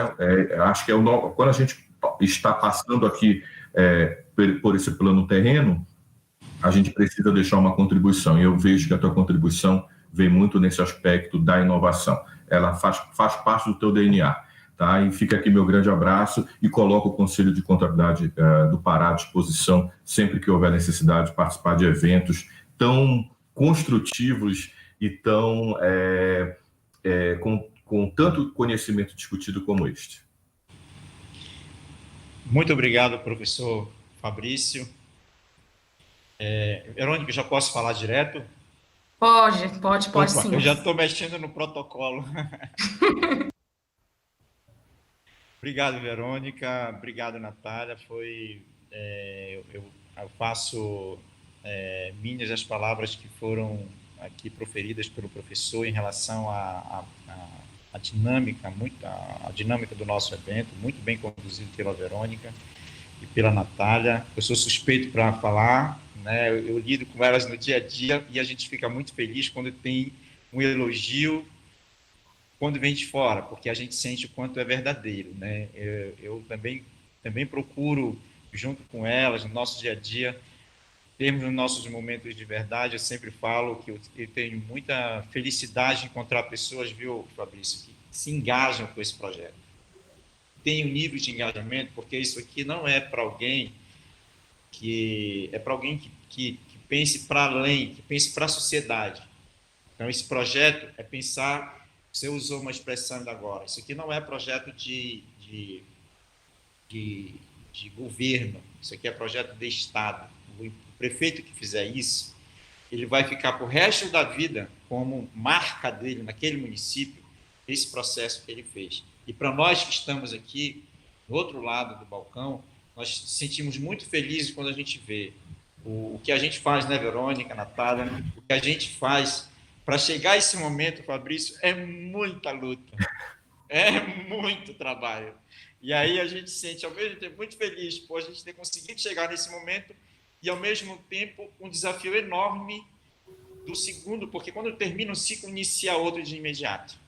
Acho que quando a gente está passando aqui por esse plano terreno, a gente precisa deixar uma contribuição, e eu vejo que a tua contribuição vem muito nesse aspecto da inovação. Ela faz parte do teu DNA, tá? E fica aqui meu grande abraço e coloco o Conselho de Contabilidade do Pará à disposição sempre que houver necessidade de participar de eventos tão construtivos e tão com tanto conhecimento discutido como este. Muito obrigado, professor Fabrício. Verônica, já posso falar direto? Pode Opa, sim. Eu já estou mexendo no protocolo. Obrigado, Verônica. Obrigado, Natália. Eu faço minhas as palavras que foram aqui proferidas pelo professor em relação à dinâmica, a dinâmica do nosso evento, muito bem conduzido pela Verônica e pela Natália. Eu sou suspeito para falar, né? Eu lido com elas no dia a dia e a gente fica muito feliz quando tem um elogio quando vem de fora, porque a gente sente o quanto é verdadeiro, né? Eu também procuro, junto com elas, no nosso dia a dia, termos nos nossos momentos de verdade. Eu sempre falo que eu tenho muita felicidade de encontrar pessoas, viu, Fabrício, que se engajam com esse projeto. Tem um nível de engajamento, porque isso aqui não é para alguém que pense para além, que pense para a sociedade. Então, esse projeto é pensar Você usou uma expressão ainda agora. Isso aqui não é projeto de governo, isso aqui é projeto de Estado. O prefeito que fizer isso, ele vai ficar para o resto da vida como marca dele naquele município, esse processo que ele fez. E para nós que estamos aqui, do outro lado do balcão, nós nos sentimos muito felizes quando a gente vê o que a gente faz, né, Verônica, Natália, o que a gente faz para chegar a esse momento, Fabrício, é muita luta, é muito trabalho. E aí a gente se sente, ao mesmo tempo, muito feliz por a gente ter conseguido chegar nesse momento e, ao mesmo tempo, um desafio enorme do segundo, porque quando termina um ciclo, inicia outro de imediato.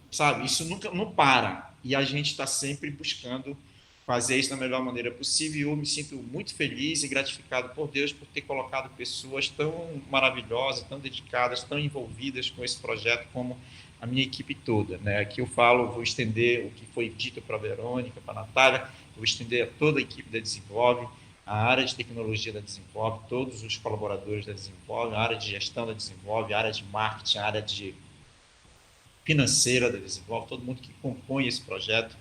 Sabe? Isso nunca não para. E a gente está sempre buscando fazer isso da melhor maneira possível. E eu me sinto muito feliz e gratificado por Deus por ter colocado pessoas tão maravilhosas, tão dedicadas, tão envolvidas com esse projeto como a minha equipe toda, né? Aqui eu falo, vou estender o que foi dito para a Verônica, para a Natália, vou estender a toda a equipe da Desenvolve, a área de tecnologia da Desenvolve, todos os colaboradores da Desenvolve, a área de gestão da Desenvolve, a área de marketing, a área de financeira da Desenvolve, todo mundo que compõe esse projeto,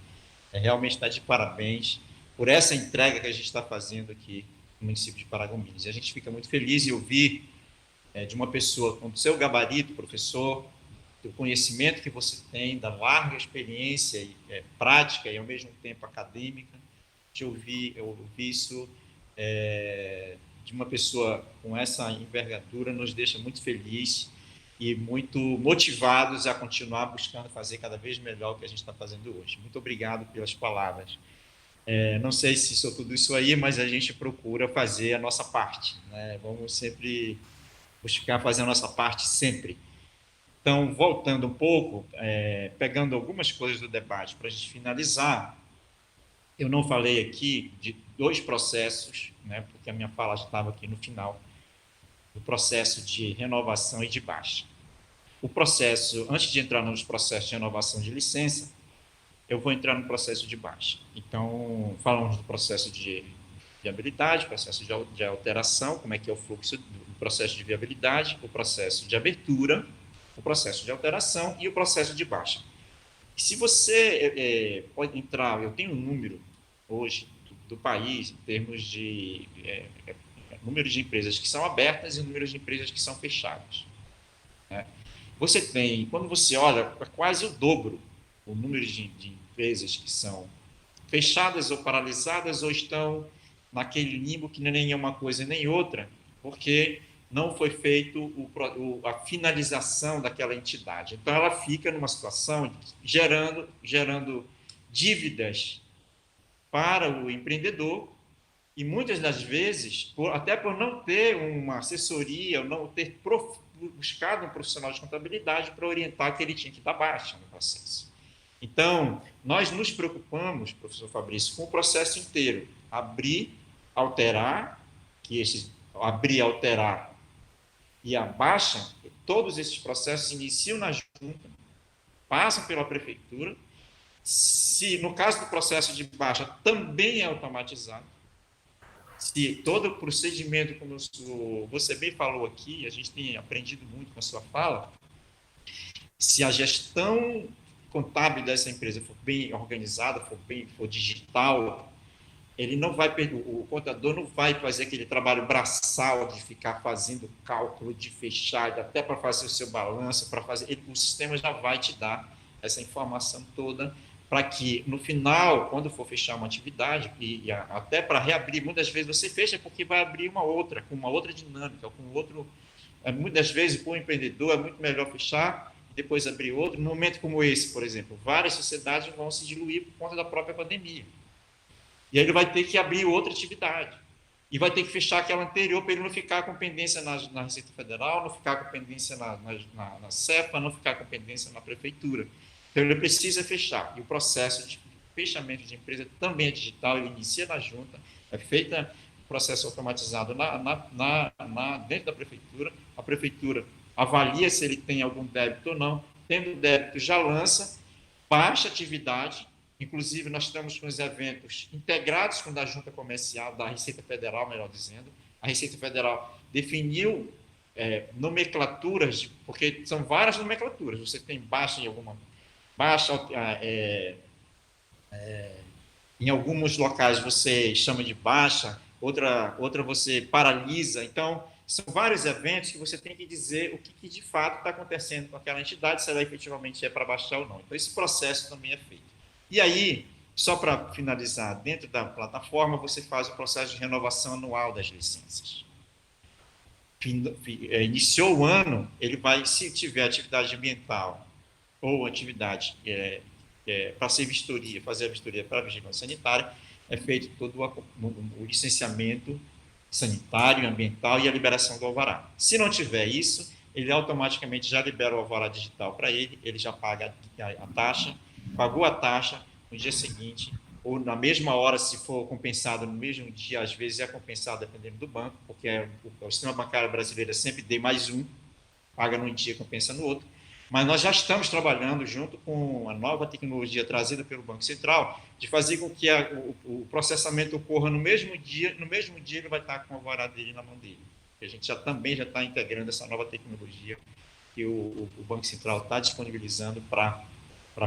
realmente está de parabéns por essa entrega que a gente está fazendo aqui no município de Paragominas. E a gente fica muito feliz em ouvir de uma pessoa com o seu gabarito, professor, do conhecimento que você tem, da larga experiência prática e, ao mesmo tempo, acadêmica, de ouvir isso de uma pessoa com essa envergadura nos deixa muito feliz e muito motivados a continuar buscando fazer cada vez melhor o que a gente está fazendo hoje. Muito obrigado pelas palavras. Não sei se sou tudo isso aí, mas a gente procura fazer a nossa parte, né? Vamos sempre buscar fazer a nossa parte sempre. Então, voltando um pouco, pegando algumas coisas do debate para a gente finalizar, eu não falei aqui de dois processos, né, porque a minha fala já estava aqui no final, do processo de renovação e de baixa. O processo, antes de entrar nos processos de renovação de licença, eu vou entrar no processo de baixa. Então, falamos do processo de viabilidade, processo de alteração, como é que é o fluxo do processo de viabilidade, o processo de abertura, o processo de alteração e o processo de baixa. Se você pode entrar, eu tenho um número hoje do país em termos de número de empresas que são abertas e número de empresas que são fechadas, né? Você tem, quando você olha, quase o dobro o número de empresas que são fechadas ou paralisadas ou estão naquele limbo que nem é uma coisa nem outra, porque não foi feito a finalização daquela entidade. Então, ela fica numa situação gerando dívidas para o empreendedor e, muitas das vezes, até por não ter uma assessoria, ou não ter buscado um profissional de contabilidade para orientar que ele tinha que dar baixa no processo. Então, nós nos preocupamos, professor Fabrício, com o processo inteiro. Abrir, alterar, abrir, alterar e a baixa, todos esses processos iniciam na junta, passam pela prefeitura. Se, no caso do processo de baixa, também é automatizado. Se todo o procedimento, como você bem falou aqui, a gente tem aprendido muito com a sua fala, se a gestão contábil dessa empresa for bem organizada, for digital, ele não vai, o contador não vai fazer aquele trabalho braçal de ficar fazendo cálculo de fechar, até para fazer o seu balanço, o sistema já vai te dar essa informação toda para que, no final, quando for fechar uma atividade, e até para reabrir, muitas vezes você fecha porque vai abrir uma outra, com uma outra dinâmica, com outro... muitas vezes, para o empreendedor, é muito melhor fechar e depois abrir outro. Num momento como esse, por exemplo, várias sociedades vão se diluir por conta da própria pandemia. E aí ele vai ter que abrir outra atividade. E vai ter que fechar aquela anterior para ele não ficar com pendência na Receita Federal, não ficar com pendência na CEPA, não ficar com pendência na Prefeitura. Então, ele precisa fechar. E o processo de fechamento de empresa também é digital, ele inicia na junta, é feito o processo automatizado dentro da Prefeitura, a Prefeitura avalia se ele tem algum débito ou não, tendo débito já lança, baixa atividade, inclusive nós estamos com os eventos integrados com a Junta Comercial, da Receita Federal, melhor dizendo, a Receita Federal definiu nomenclaturas, porque são várias nomenclaturas. Você tem baixa em alguma... Baixa... em alguns locais você chama de baixa, outra você paralisa. Então, são vários eventos que você tem que dizer o que de fato está acontecendo com aquela entidade, se ela efetivamente é para baixar ou não. Então, esse processo também é feito. E aí, só para finalizar, dentro da plataforma, você faz o processo de renovação anual das licenças. Iniciou o ano, ele vai, se tiver atividade ambiental ou atividade para ser vistoria, fazer a vistoria para a vigilância sanitária, é feito todo o licenciamento sanitário, ambiental e a liberação do alvará. Se não tiver isso, ele automaticamente já libera o alvará digital para ele, ele já paga a taxa, pagou a taxa, no dia seguinte, ou na mesma hora, se for compensado no mesmo dia, às vezes é compensado dependendo do banco, porque o sistema bancário brasileiro é sempre D+1, paga num dia, compensa no outro. Mas nós já estamos trabalhando junto com a nova tecnologia trazida pelo Banco Central, de fazer com que o processamento ocorra no mesmo dia ele vai estar com o alvará dele na mão dele. A gente também já está integrando essa nova tecnologia que o Banco Central está disponibilizando para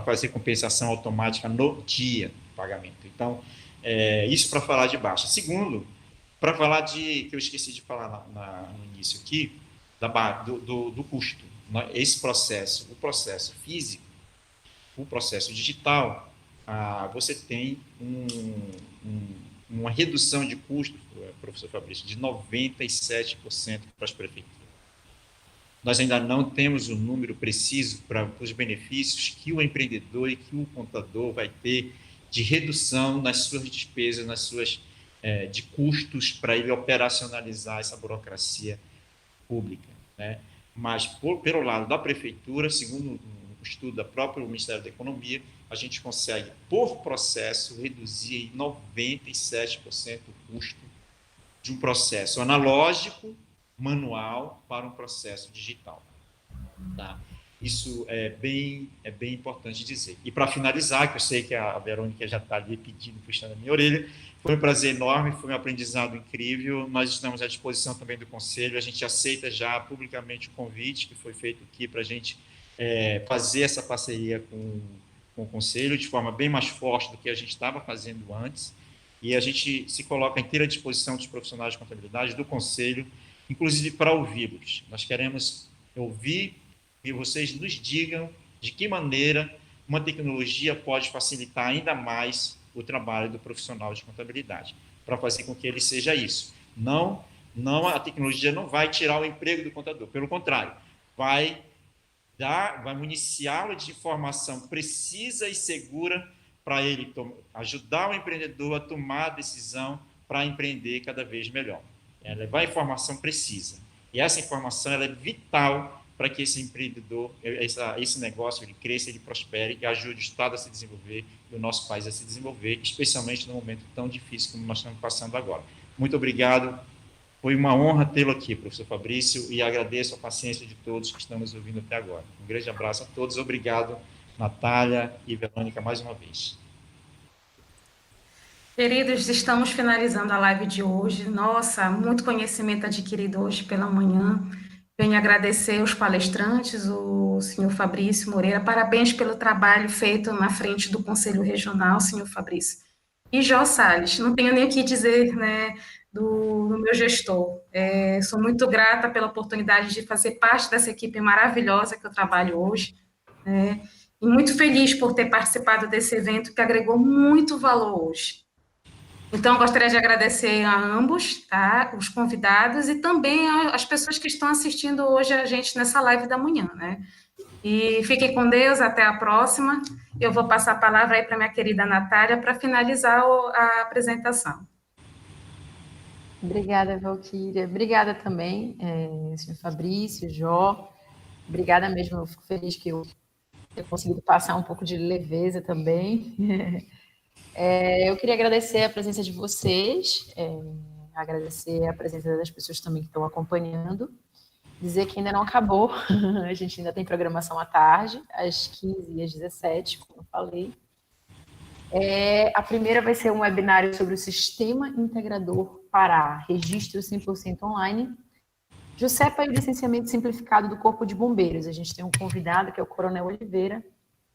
fazer compensação automática no dia do pagamento. Então, isso para falar de baixa. Segundo, para falar que eu esqueci de falar no início aqui, do custo. Esse processo, o processo físico, o processo digital, você tem uma redução de custo, professor Fabrício, de 97% para as prefeituras. Nós ainda não temos o número preciso para os benefícios que o empreendedor e que o contador vai ter de redução nas suas despesas, de custos para ele operacionalizar essa burocracia pública, né? Mas, pelo lado da prefeitura, segundo um estudo da própria Ministério da Economia, a gente consegue, por processo, reduzir em 97% o custo de um processo analógico, manual, para um processo digital. Tá? Isso é bem importante dizer. E, para finalizar, que eu sei que a Verônica já está ali pedindo, puxando a minha orelha, foi um prazer enorme, foi um aprendizado incrível. Nós estamos à disposição também do Conselho. A gente aceita já publicamente o convite que foi feito aqui para a gente fazer essa parceria com o Conselho de forma bem mais forte do que a gente estava fazendo antes. E a gente se coloca à inteira disposição dos profissionais de contabilidade, do Conselho, inclusive para ouvi-los. Nós queremos ouvir e vocês nos digam de que maneira uma tecnologia pode facilitar ainda mais o trabalho do profissional de contabilidade, para fazer com que ele seja isso. Não, a tecnologia não vai tirar o emprego do contador, pelo contrário, vai municiá-lo de informação precisa e segura para ele ajudar o empreendedor a tomar a decisão para empreender cada vez melhor. Levar a informação precisa. E essa informação ela é vital para que esse empreendedor, esse negócio, ele cresça, ele prospere e ajude o Estado a se desenvolver e o nosso país a se desenvolver, especialmente no momento tão difícil como nós estamos passando agora. Muito obrigado. Foi uma honra tê-lo aqui, professor Fabrício, e agradeço a paciência de todos que estão nos ouvindo até agora. Um grande abraço a todos. Obrigado, Natália e Verônica, mais uma vez. Queridos, estamos finalizando a live de hoje. Nossa, muito conhecimento adquirido hoje pela manhã. Venho agradecer os palestrantes, o senhor Fabrício Moreira. Parabéns pelo trabalho feito na frente do Conselho Regional, senhor Fabrício. E Jó Salles, não tenho nem o que dizer, né, do meu gestor. Sou muito grata pela oportunidade de fazer parte dessa equipe maravilhosa que eu trabalho hoje, né, e muito feliz por ter participado desse evento que agregou muito valor hoje. Então, gostaria de agradecer a ambos, tá, os convidados, e também as pessoas que estão assistindo hoje a gente nessa live da manhã, né? E fiquem com Deus, até a próxima. Eu vou passar a palavra aí para minha querida Natália para finalizar a apresentação. Obrigada, Valquíria. Obrigada também, senhor Fabrício, Jó. Obrigada mesmo, eu fico feliz que eu tenha conseguido passar um pouco de leveza também. Eu queria agradecer a presença de vocês, agradecer a presença das pessoas também que estão acompanhando, dizer que ainda não acabou, a gente ainda tem programação à tarde, às 15 e às 17, como eu falei. A primeira vai ser um webinário sobre o Sistema Integrador Pará, registro 100% online, JUSEPA e o licenciamento simplificado do Corpo de Bombeiros. A gente tem um convidado, que é o Coronel Oliveira,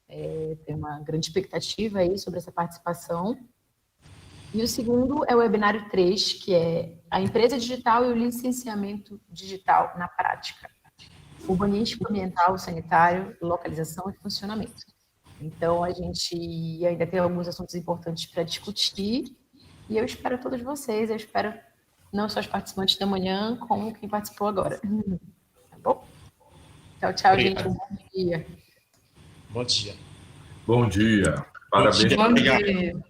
tem uma grande expectativa aí sobre essa participação. E o segundo é o webinário 3, que é a empresa digital e o licenciamento digital na prática. Urbanístico, ambiental, sanitário, localização e funcionamento. Então, a gente ainda tem alguns assuntos importantes para discutir, e eu espero todos vocês, eu espero não só os participantes da manhã, como quem participou agora. Tá bom? Tchau, tchau, Obrigado. gente. Um bom dia. Bom dia. Bom dia. Parabéns. Bom dia.